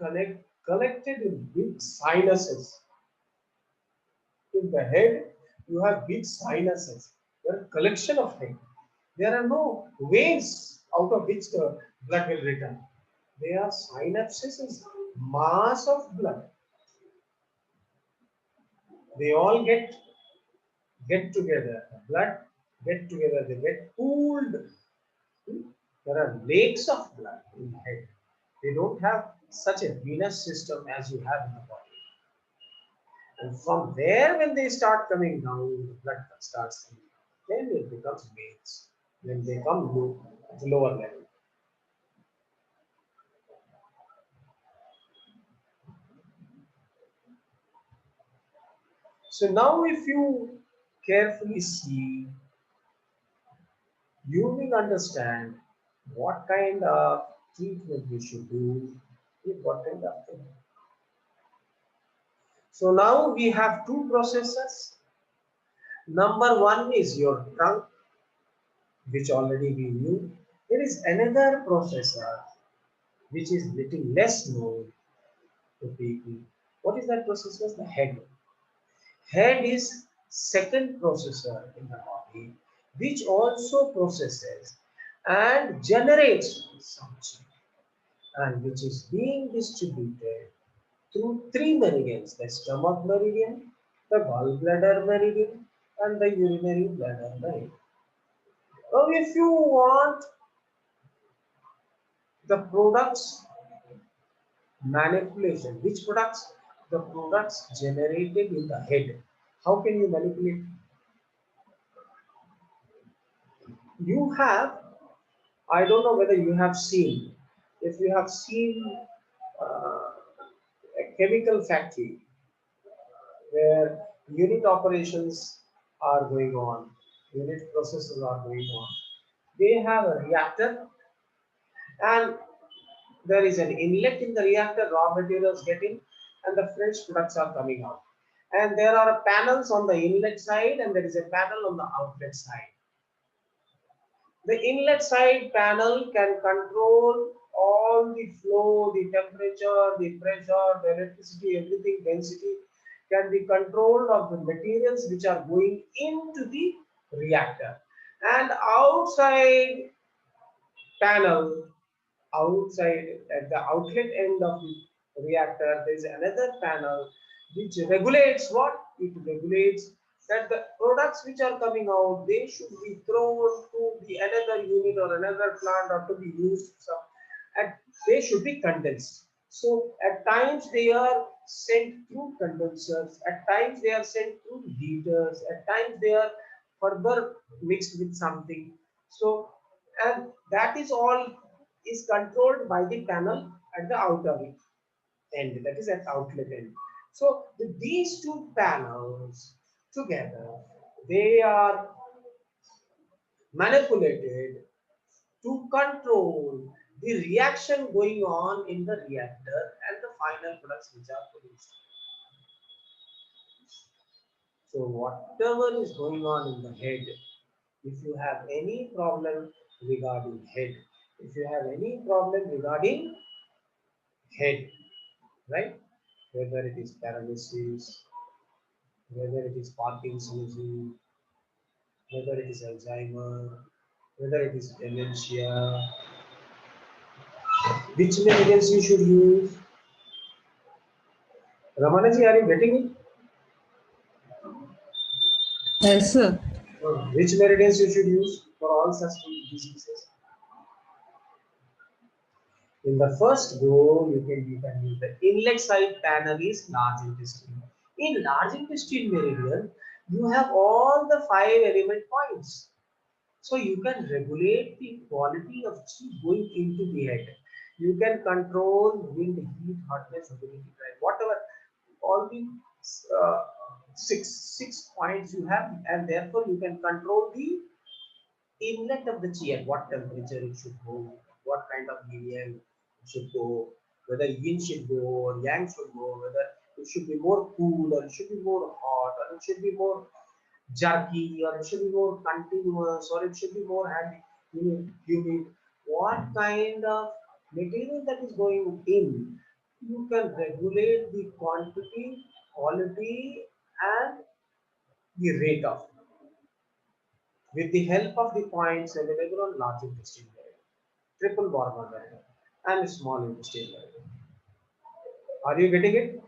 collected in big sinuses. In the head, you have big sinuses. There are collection of head. There are no veins out of which the blood will return. They are synapses, mass of blood. They all get together. The blood get together. They get pooled There are lakes of blood in the head. They don't have such a venous system as you have in the body. And from there, when they start coming down, the blood starts coming down. Then it becomes veins. When they come low, at the lower level. So now if you carefully see, you will understand what kind of treatment we should do with what kind of thing. So now we have two processes. Number one is your trunk, which already we knew. There is another processor which is little less known to people. What is that processor? The head. Head is second processor in the body, which also processes and generates some chi, and which is being distributed through three meridians: the stomach meridian, the gallbladder meridian, and the urinary bladder meridian. Now, if you want the products manipulation, which products? The products generated in the head. How can you manipulate? You have, I don't know whether you have seen, if you have seen a chemical factory where unit operations are going on, unit processes are going on, they have a reactor and there is an inlet in the reactor, raw materials get in, and the fresh products are coming out. And there are panels on the inlet side and there is a panel on the outlet side. The inlet side panel can control all the flow, the temperature, the pressure, the electricity, everything, density can be controlled of the materials which are going into the reactor. And outside panel, outside at the outlet end of the reactor, there is another panel which regulates what? It regulates that the products which are coming out, they should be thrown to the another unit or another plant or to be used and they should be condensed. So at times they are sent through condensers, at times they are sent through heaters, at times they are further mixed with something. So and that is all is controlled by the panel at the outer end, that is at outlet end. So these two panels together, they are manipulated to control the reaction going on in the reactor and the final products which are produced. So whatever is going on in the head, if you have any problem regarding head, if you have any problem regarding head, right? Whether it is paralysis, whether it is Parkinsonism, whether it is Alzheimer, whether it is dementia, which meridians you should use? Ramanaji, are you getting it? Yes, sir. Which meridians you should use for all such diseases? In the first go, you can use the inlet side panel is large intestine. In large intestine meridian, you have all the 5 element points. So you can regulate the quality of chi going into the head. You can control wind, heat, hotness, humidity, drive, whatever, all the uh, six points you have, and therefore you can control the inlet of the chi at what temperature it should go, what kind of medium it should go, whether yin should go or yang should go, whether it should be more cool or it should be more hot or it should be more jerky or it should be more continuous or it should be more humid. What kind of material that is going in, you can regulate the quantity, quality, and the rate of with the help of the points available on large intestine meridian, triple Borman meridian, and small intestine meridian. Are you getting it?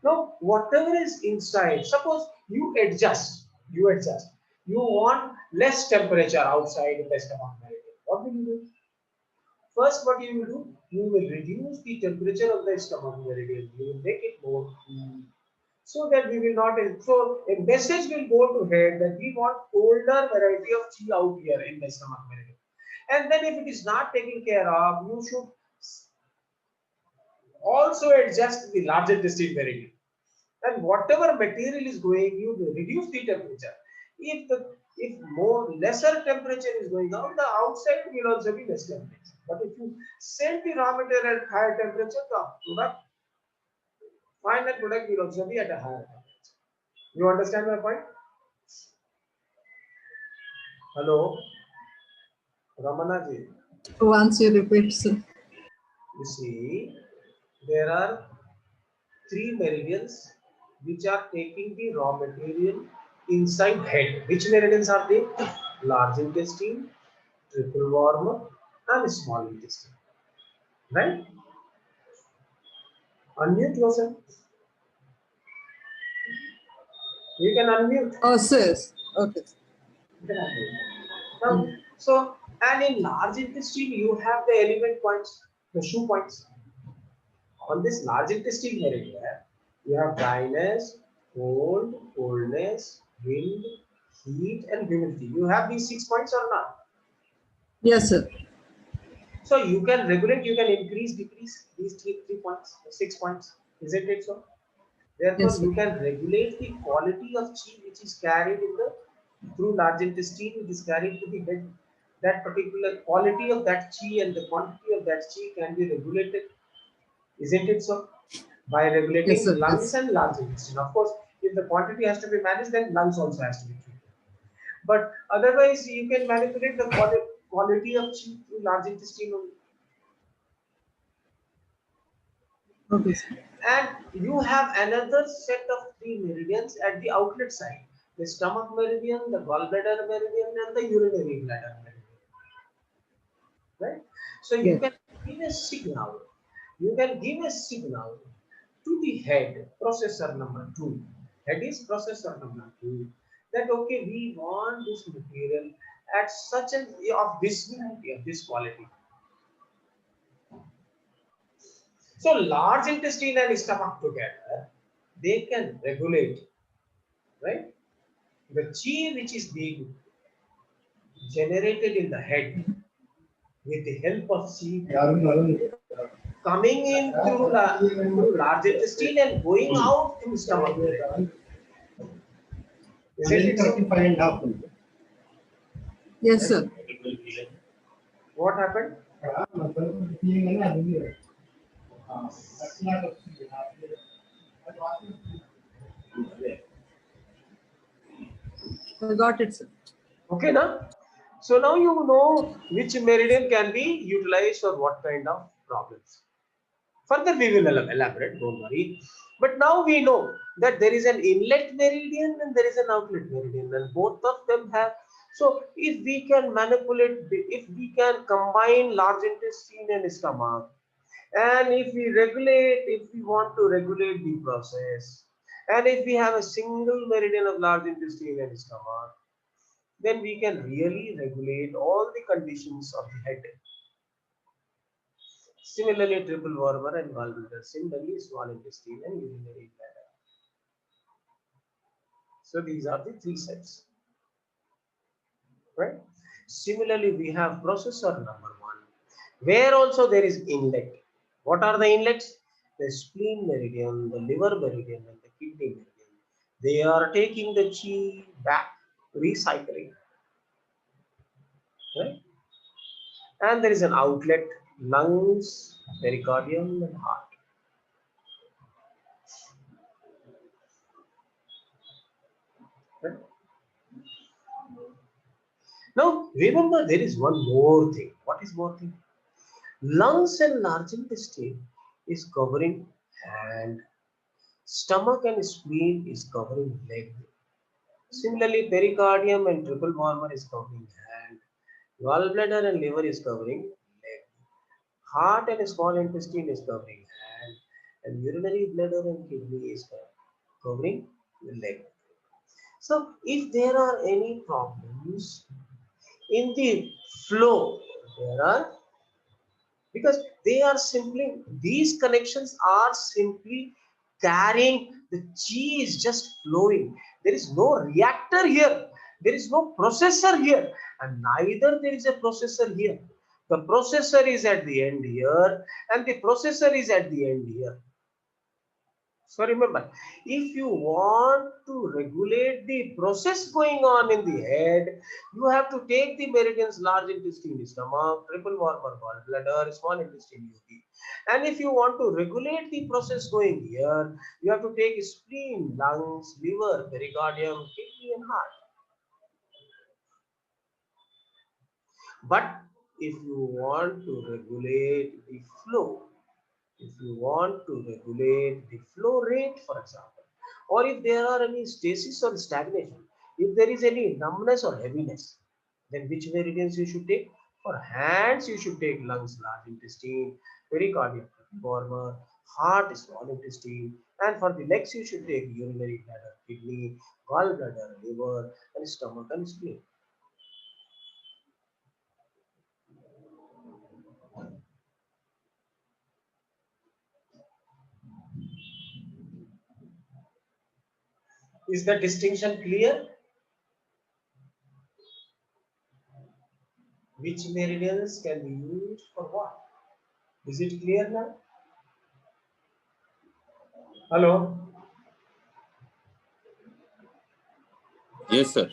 Now, whatever is inside, suppose you adjust. You want less temperature outside the stomach meridian. What will you do? First, what you will do, you will reduce the temperature of the stomach meridian. You will make it more cool, so that we will not. So a message will go to head that we want colder variety of chi out here in the stomach meridian. And then if it is not taken care of, you should also adjust the large intestine meridian. And whatever material is going, you reduce the temperature. If more lesser temperature is going out, the outside will also be less temperature. But if you send the raw material at higher temperature, the product, final product will also be at a higher temperature. You understand my point? Hello, Ramana ji. Once you repeat, sir. You see, there are three meridians which are taking the raw material inside head. Which meridians are they? Large intestine, triple worm, and small intestine. Right? Unmute yourself. You can unmute. Oh, sir. Okay. You can unmute. Now, so, and in large intestine, you have the element points, the shoe points. On this large intestine meridian, you have dryness, cold, coldness, wind, heat, and humidity. You have these 6 points or not? Yes, sir. So you can regulate, you can increase, decrease these three points, 6 points. Isn't it so? Therefore, Yes, sir. you can regulate the quality of chi which is carried in the through large intestine, it is carried to the head. That particular quality of that chi and the quantity of that chi can be regulated. Isn't it so? By Yes, regulating sir. lungs Yes. and large intestine. Of course, if the quantity has to be managed, then lungs also has to be treated. But otherwise, you can manipulate the quality of chi through large intestine only. Okay, sir. And you have another set of three meridians at the outlet side: the stomach meridian, the gallbladder meridian, and the urinary bladder meridian. Right? So you Yes. can give a signal. You can give a signal to the head, processor number 2. Head is processor number 2. That okay, we want this material at such an of this variety, of this quality. So large intestine and stomach together, they can regulate, right? The chi which is being generated in the head with the help of chi coming in through large intestine and going out through stomach. Isn't it so? Yes, sir. What happened? I got it, sir. Okay, now. So now you know which meridian can be utilized for what kind of problems. Further, we will elaborate, don't worry. But now we know that there is an inlet meridian and there is an outlet meridian, and both of them have. So, if we can manipulate, if we can combine large intestine and stomach, and if we regulate, if we want to regulate the process, and if we have a single meridian of large intestine and stomach, then we can really regulate all the conditions of the head. Similarly, triple wormer and gallbladder. Similarly, small intestine and urinary bladder. So these are the three sets, right? Similarly, we have processor number 1, where also there is inlet. What are the inlets? The spleen meridian, the liver meridian, and the kidney meridian. They are taking the chi back, recycling, right? And there is an outlet: lungs, pericardium, and heart. Right? Now, remember, there is one more thing. What is more thing? Lungs and large intestine is covering hand. Stomach and spleen is covering leg. Similarly, pericardium and triple wormer is covering hand. Gallbladder and liver is covering leg. Heart and small intestine is covering hand. And urinary bladder and kidney is covering the leg. So, if there are any problems in the flow, there are because they are simply, these connections are simply carrying the chi is just flowing. There is no reactor here, there is no processor here, and neither there is a processor here. The processor is at the end here and the processor is at the end here. So remember, if you want to regulate the process going on in the head, you have to take the meridians, large intestine, stomach, triple warmer, gallbladder, small intestine, UB. And if you want to regulate the process going here, you have to take spleen, lungs, liver, pericardium, kidney, and heart. But if you want to regulate the flow, if you want to regulate the flow rate, for example, or if there are any stasis or stagnation, if there is any numbness or heaviness, then which meridians you should take? For hands, you should take lungs, large intestine, pericardium, warmer, heart, small intestine, and for the legs, you should take urinary bladder, kidney, gallbladder, liver, and stomach and spleen. Is the distinction clear? Which meridians can be used for what? Is it clear now? Hello? Yes, sir.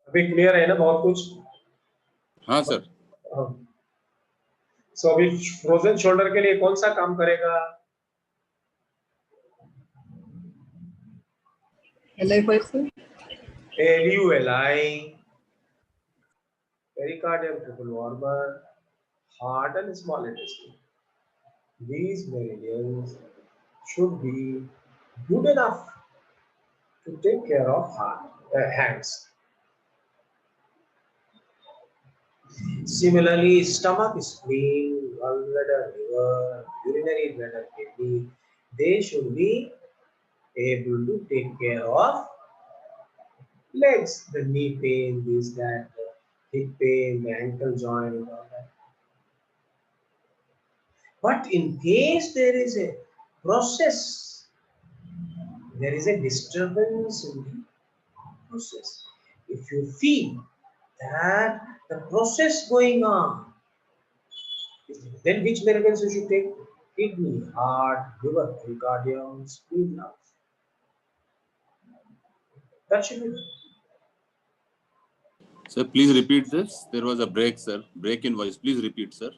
अभी clear है ना बहुत कुछ? हाँ sir. सो अभी frozen shoulder के लिए कौन सा काम करेगा? LI5 sir. LULI, pericardium, triple warmer, heart and small intestine. These meridians should be good enough to take care of hands. Similarly, stomach, spleen, gallbladder, liver, urinary bladder, kidney, they should be able to take care of legs, the knee pain, this, that, the hip pain, the ankle joint, all that. But in case there is a process, there is a disturbance in the process. If you feel that the process going on, then which meridians you should take? Kidney, heart, liver, pericardium, spleen, lungs. That should be. Sir, please repeat this. There was a break, sir. Break in voice. Please repeat, sir.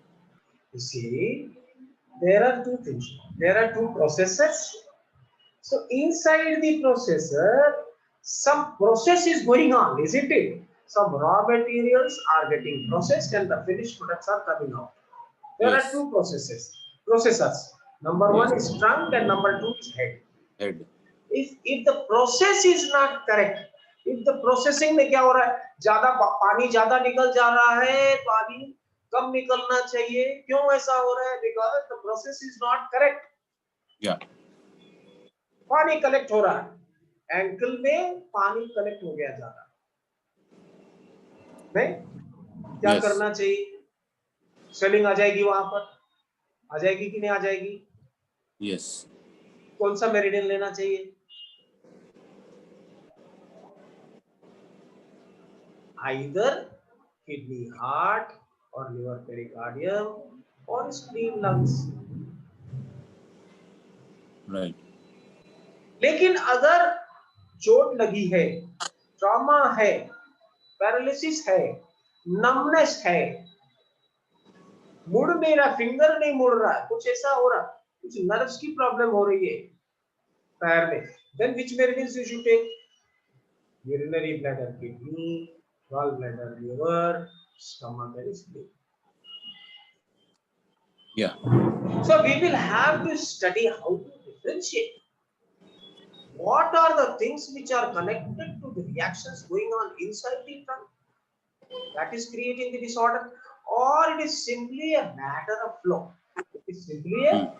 You see, there are two things. There are two processors. So inside the processor, some process is going on, isn't it? Some raw materials are getting processed and the finished products are coming out. There are Yes. two processors. Number one is trunk and number two is head. Head. If the process is not correct, if the processing में क्या हो रहा है, ज्यादा पानी ज्यादा निकल जा रहा है, पानी कम निकलना चाहिए, क्यों ऐसा हो रहा है? Because the process is not correct. Yeah. पानी कलेक्ट हो रहा है, एंकल में पानी कलेक्ट हो गया ज्यादा, नहीं? क्या Yes. करना चाहिए? स्वेलिंग आ जाएगी वहां पर, आ जाएगी कि नहीं आ जाएगी? Yes. कौन सा मेरिडियन लेना चाहिए? Either kidney, heart, or liver, pericardium, or spleen, lungs. Right. लेकिन अगर चोट लगी है, ट्रॉमा है, पैरालिसिस है, नमनेस है, मुड़ नहीं रहा, फिंगर नहीं मुड़ रहा, कुछ ऐसा हो रहा, कुछ नर्व्स की प्रॉब्लम हो रही है पैर में, then which meridians you should take? Urinary bladder, kidney, gallbladder, liver, stomach and spleen. Yeah. So we will have to study how to differentiate. What are the things which are connected to the reactions going on inside the trunk that is creating the disorder, or it is simply a matter of flow? It is simply a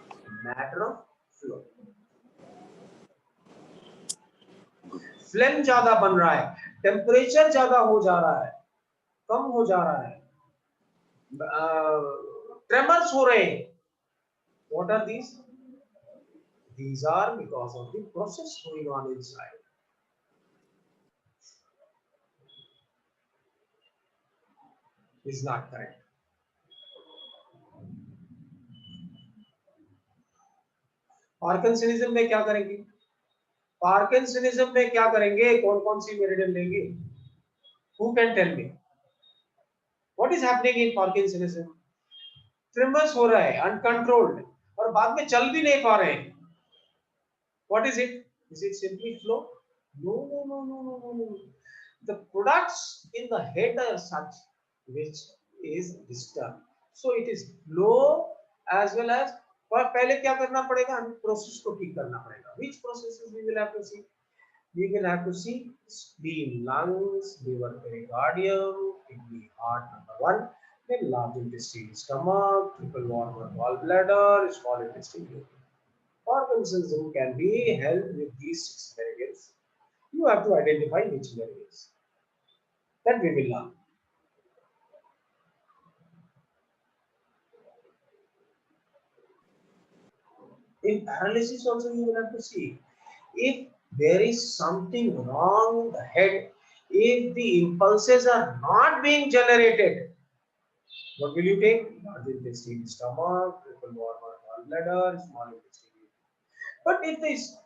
matter of flow. Flame ज्यादा बन रहा है, temperature ज्यादा हो जा रहा है, कम हो जा रहा है, ट्रेमर्स हो रहे हैं. What are these? These are because of the process going on inside. Is not correct. Parkinsonism में क्या करेंगे? पार्किंसनिज्म में क्या करेंगे? कौन-कौन सी मेरिडियन लेंगे? Who can tell me? What is happening in Parkinsonism? Trimmers हो रहा है, uncontrolled, और बाद में चल भी नहीं पा रहे हैं. What is it? Is it simply flow? No. The products in the head are such which is disturbed. So it is flow as well as. पर पहले क्या करना पड़ेगा? हमें प्रोसेस को ठीक करना पड़ेगा. Which processes we will have to see? We will have to see spleen, lungs, liver, pericardium, kidney, heart, number 1. Then large intestine, stomach, triple worm, gallbladder, small intestine. Parkinsonism can be helped with these 6 meridians. You have to identify which meridians. That we will learn. In paralysis also you will have to see if there is something wrong in the head, if the impulses are not being generated. What will you take? Large intestine, stomach, triple worm, gallbladder, small intestine. But if these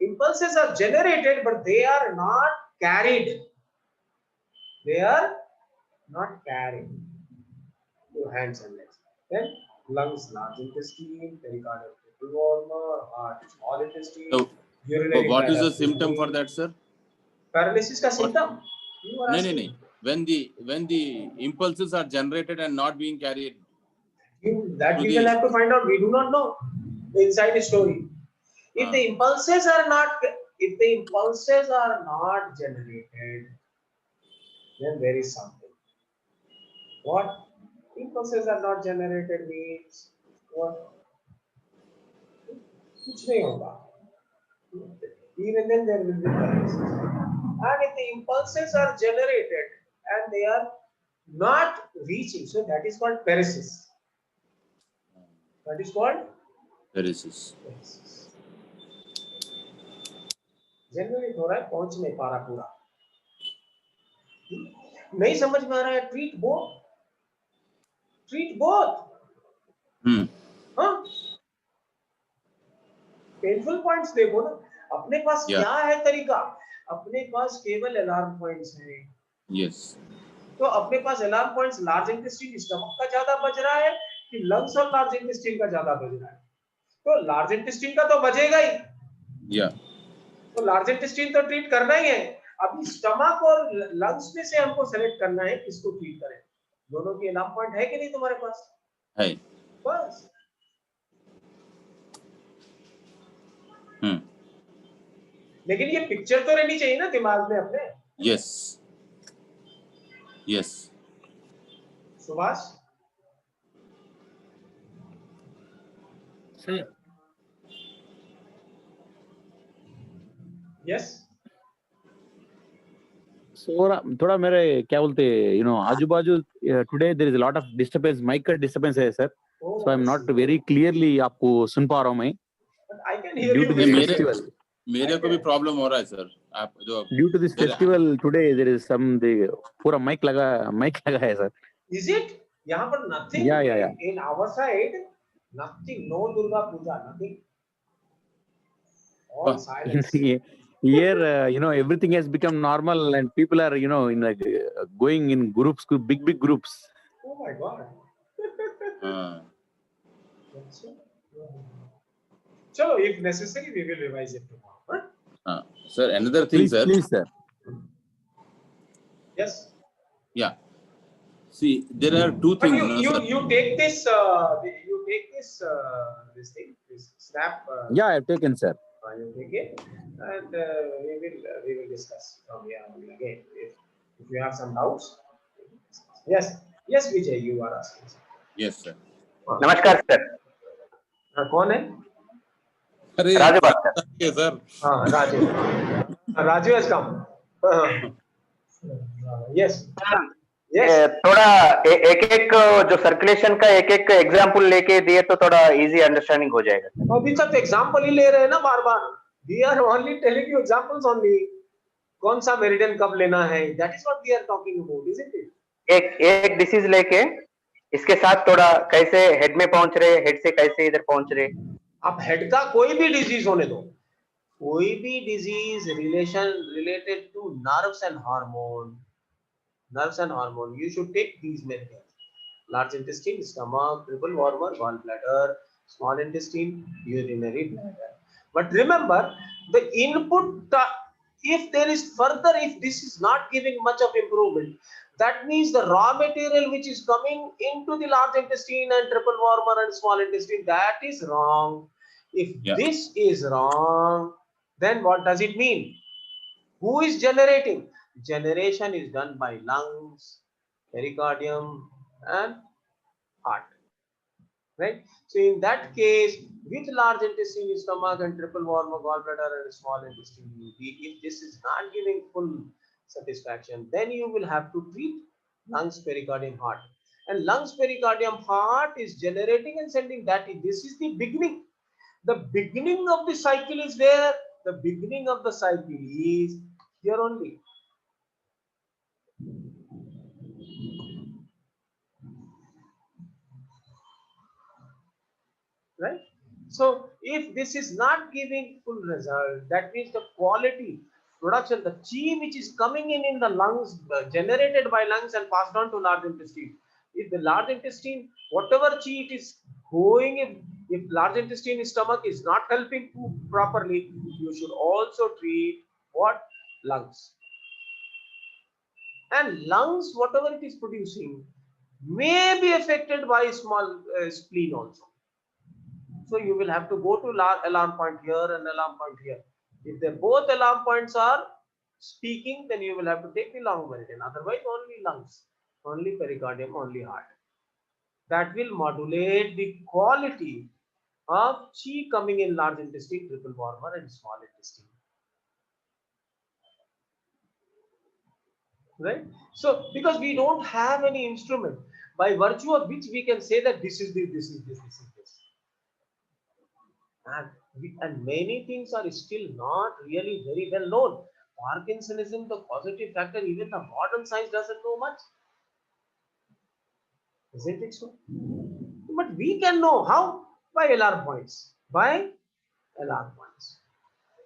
impulses are generated but they are not carried, to hands and legs. Then lungs, large intestine, pericardium, triple worm, heart, small intestine, So, urinary what is bladder, the symptom for that, sir? Paralysis ka What? symptom? You are No. asking. When the impulses are generated and not being carried That to we will the have to find out. We do not know the inside story. If the impulses are not generated, then there is something. What? Impulses are not generated means what? कुछ नहीं होगा. Even then there will be paralysis. And if the impulses are generated and they are not reaching, so that is called paresis. That is called paresis. Generate हो रहा है, पहुंच नहीं पा रहा पूरा. नहीं समझ में आ रहा है. Treat both. हाँ, पेनफुल पॉइंट्स देखो ना. अपने पास क्या है तरीका? अपने पास केवल अलार्म पॉइंट्स हैं. Yes. तो अपने पास alarm points large intestine, stomach का ज्यादा बज रहा है कि लंग्स और लार्ज इंटेस्टाइन का ज्यादा बज रहा है? तो लार्ज इंटेस्टाइन का तो बजेगा ही. तो लार्ज इंटेस्टाइन तो ट्रीट करना ही है. अभी स्टमक और लंग्स में से हमको सेलेक्ट करना है किसको ट्रीट करें. दोनों की अलार्म पॉइंट है कि नहीं तुम्हारे पास? है. बस. लेकिन ये पिक्चर तो रहनी चाहिए ना दिमाग में अपने. Yes. सुभाष. सही. Yes. थोड़ा मेरे क्या बोलते आजू बाजू today there is a lot of disturbance, mic का डिस्टरबेंस है sir. So I am not very clearly आपको सुन पा रहा हूं मैं. I can hear due you to very this well. Festival. मेरे को भी प्रॉब्लम हो रहा है सर. आप जो due to this festival today there is some पूरा माइक लगा है सर. Is it? यहाँ पर nothing. Yeah. In our side, nothing. No Durga Puja. Nothing. All silence. Here, everything has become normal and people are, in like going in groups, big groups. Oh my God. Chalo, if necessary, we will revise it tomorrow. Sir, another thing, Please, sir. Yes. Yeah. See, there are two But things. you take this. This thing. This snap. Yeah, I've taken, sir. You take it, and we will discuss from here again. If you have some doubts. Yes, Vijay, you are asking. Yes, sir. नमस्कार sir. कौन है? राजू बात कर. Yes, sir. हाँ, Raju has come. Yes. Yes. थोड़ा एक एक जो सर्कुलेशन का एक एक एग्जांपल लेके दिए तो थोड़ा इजी अंडरस्टैंडिंग हो जाएगा सर. अभी तक एग्जाम्पल ही ले रहे हैं ना बार बार. We are only telling you examples only. कौन सा मेरिडियन कब लेना है, that is what we are talking about, isn't it? एक एक डिसीज लेके इसके साथ थोड़ा कैसे हेड में पहुंच रहे, हेड से कैसे इधर पहुंच रहे. आप हेड का कोई भी डिजीज होने दो, कोई भी disease related to nerves and hormone, you should take these meridians: large intestine, stomach, triple warmer, gallbladder, small intestine, urinary bladder. But remember, the input, if there is further, if this is not giving much of improvement, that means the raw material which is coming into the large intestine and triple warmer and small intestine, that is wrong. If Yeah. this is wrong, then what does it mean? Who is generating? Generation is done by lungs, pericardium, and heart. Right? So in that case, with large intestine, stomach, and triple warmer, gallbladder, and small intestine, if this is not giving full satisfaction, then you will have to treat lungs, pericardium, heart. And lungs, pericardium, heart is generating and sending that. This is the beginning. The beginning of the cycle is where? The beginning of the cycle is here only. Right? So if this is not giving full result, that means the quality production, the chi which is coming in the lungs, generated by lungs and passed on to large intestine. If the large intestine, whatever chi it is going, if large intestine stomach is not helping properly, you should also treat what? Lungs. And lungs, whatever it is producing, may be affected by small spleen also. So you will have to go to alarm point here and alarm point here. If the both alarm points are speaking, then you will have to take the long meridian. Otherwise, only lungs, only pericardium, only heart. That will modulate the quality of chi coming in large intestine, triple warmer, and small intestine. Right? So because we don't have any instrument by virtue of which we can say that this is this. And many things are still not really very well known. Parkinsonism, the causative factor, even the modern science doesn't know much. Isn't it so? But we can know how? By alarm points. By alarm points.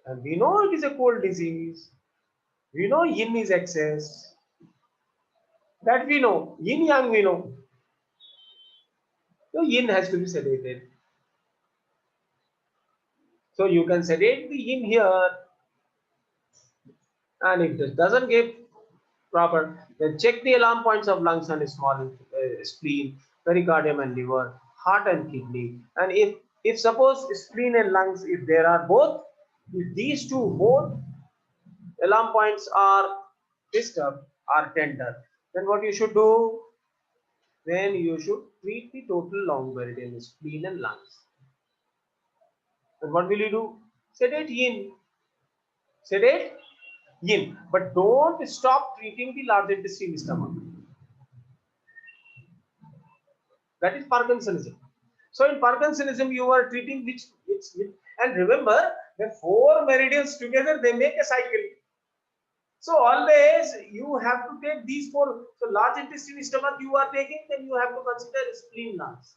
And we know it is a cold disease. We know yin is excess. That we know. Yin yang we know. So yin has to be sedated. So you can sedate the yin here. And if this doesn't give proper, then check the alarm points of lungs and small spleen, pericardium and liver, heart and kidney. And if suppose spleen and lungs, if there are both, if these two both alarm points are disturbed, are tender, then what you should do? Then you should treat the total long meridian, spleen and lungs. And what will you do? Sedate yin. Sedate yin. But don't stop treating the large intestine stomach. That is Parkinsonism. So in Parkinsonism, you are treating which and remember the four meridians together, they make a cycle. So always you have to take these four. So large intestine stomach you are taking, then you have to consider spleen, lungs.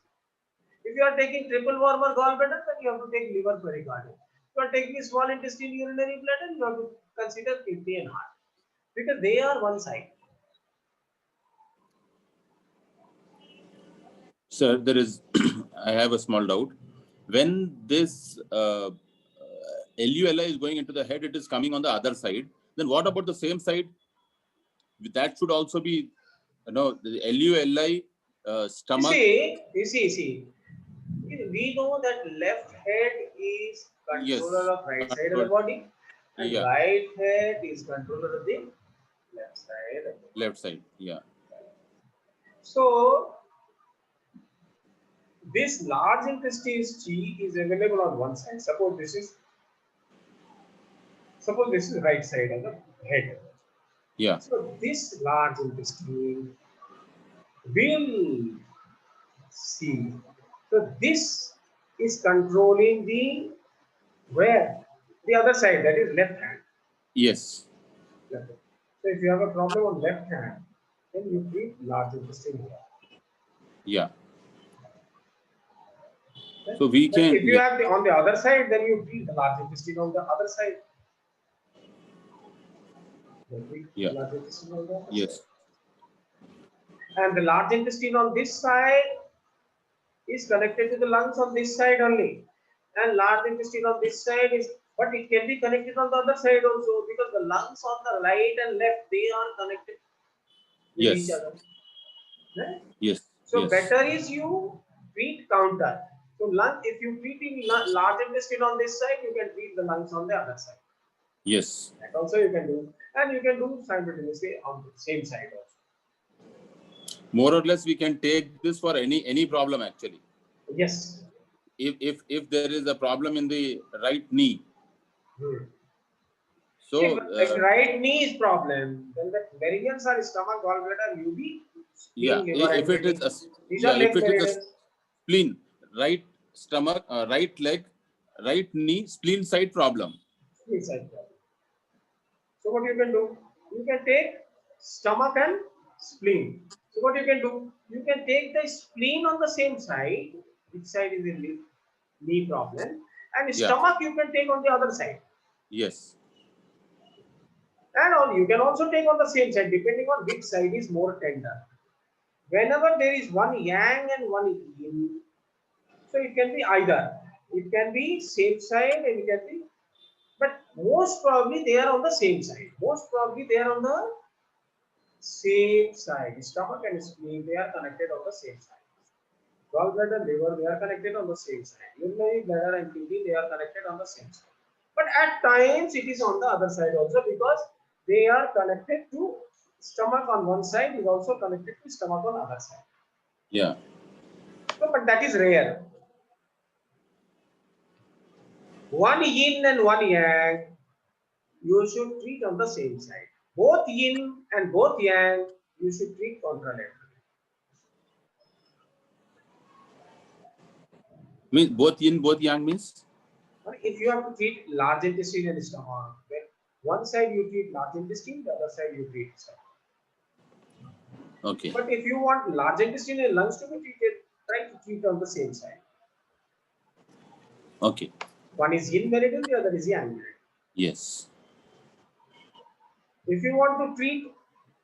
If you are taking triple warmer gallbladder, then you have to take liver, pericardium. If you are taking small intestine urinary bladder, you have to consider kidney and heart, because they are one side. Sir, there is, I have a small doubt. When this LULI is going into the head, it is coming on the other side. Then what about the same side? That should also be, the LULI stomach. You see, we know that left head is controller Yes, of right side of the body, and yeah, right head is controller of the left side of the body. left side, yeah. So this large intestine chi is available on one side. Suppose this is right side of the head. Yeah. So this large intestine will see. So this is controlling the where? The other side, that is left hand. Yes. Left hand. So if you have a problem on left hand, then you treat large intestine here. Yeah. Right? So we But can. if you have on the other side, then you treat the large intestine on the other side. Then treat Yeah. large intestine on the other Yes. side. And the large intestine on this side is connected to the lungs on this side only, and large intestine on this side is, but it can be connected on the other side also, because the lungs on the right and left, they are connected with each Yes. other, right? Yes. So Yes. better is you treat counter. So lung, if you treat in large intestine on this side, you can treat the lungs on the other side. Yes. That also you can do, and you can do simultaneously on the same side also. More or less, we can take this for any problem actually. Yes. If there is a problem in the right knee, If so right knee is problem, then the meridians are stomach, gallbladder, UB, yeah, spleen, liver, and if it is kidney. a These yeah, are if leg it is a meridians. spleen, right stomach, right leg, right knee, spleen side problem. Spleen side problem. So what you can do? You can take stomach and spleen. So what you can do? You can take the spleen on the same side, which side is the knee problem, and Yeah. stomach you can take on the other side. Yes. And on you can also take on the same side, depending on which side is more tender. Whenever there is one yang and one yin, so it can be either. It can be same side and it can be, but most probably they are on the same side. Most probably they are on the same side. Stomach and spleen, they are connected on the same side. Gallbladder, liver, they are connected on the same side. Urinary bladder and kidney, they are connected on the same side. But at times it is on the other side also, because they are connected to stomach on one side is also connected to stomach on the other side. Yeah. So, but that is rare. One yin and one yang, you should treat on the same side. Both yin and both yang, you should treat contralaterally. Means both yin, both yang means. If you have to treat large intestine and stomach, then one side you treat large intestine, the other side you treat stomach. Okay. But if you want large intestine and lungs to be treated, try to treat on the same side. Okay. One is yin meridian, the other is yang meridian. Yes. If you want to treat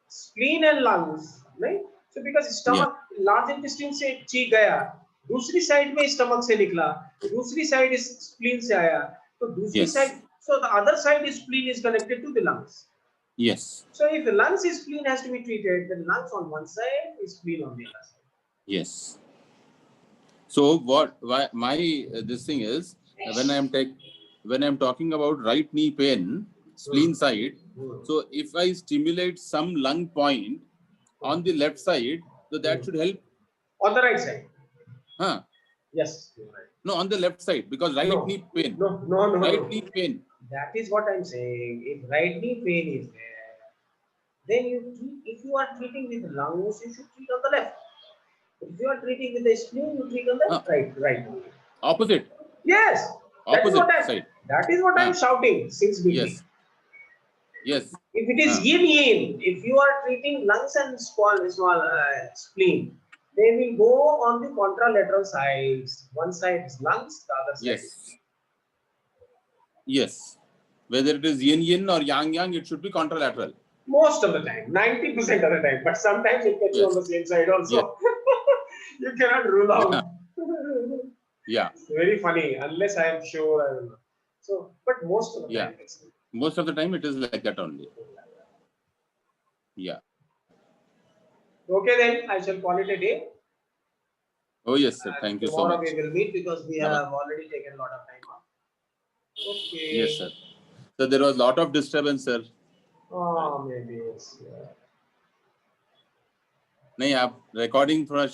spleen and lungs, right? So because stomach, large intestine से ची गया, दूसरी side में stomach से निकला, दूसरी side is spleen से आया, तो दूसरी Yes. Side, so the other side is spleen is connected to the lungs. Yes. So if the lungs is spleen has to be treated, then lungs on one side is spleen on the other side. Yes. So why my this thing is, when I'm talking about right knee pain, spleen side. So if I stimulate some lung point on the left side, so that should help. On the right side. Huh? Yes, you're right. No, on the left side, because right knee pain. No. Right knee pain. That is what I'm saying. If right knee pain is there, then you treat, if you are treating with lungs, you should treat on the left. If you are treating with the spleen, you treat on the right. Opposite. Yes. Opposite side. That is what I'm shouting since beginning. Yes. If it is yin, if you are treating lungs and small spleen, they will go on the contralateral sides. One side is lungs, the other side is spleen. Yes. Whether it is yin or yang, it should be contralateral. Most of the time, 90% of the time, but sometimes it gets on the same side also. You cannot rule out. Yeah. It's very funny, unless I am sure I will know. So, but most of the time, most of the time it is like that only. Yeah. Okay, then I shall call it a day. Oh yes, sir. Thank you so much. Tomorrow we will meet because we have already taken a lot of time off. Okay. Yes, sir. So there was a lot of disturbance, sir. Oh, maybe yes. नहीं आप recording थोड़ा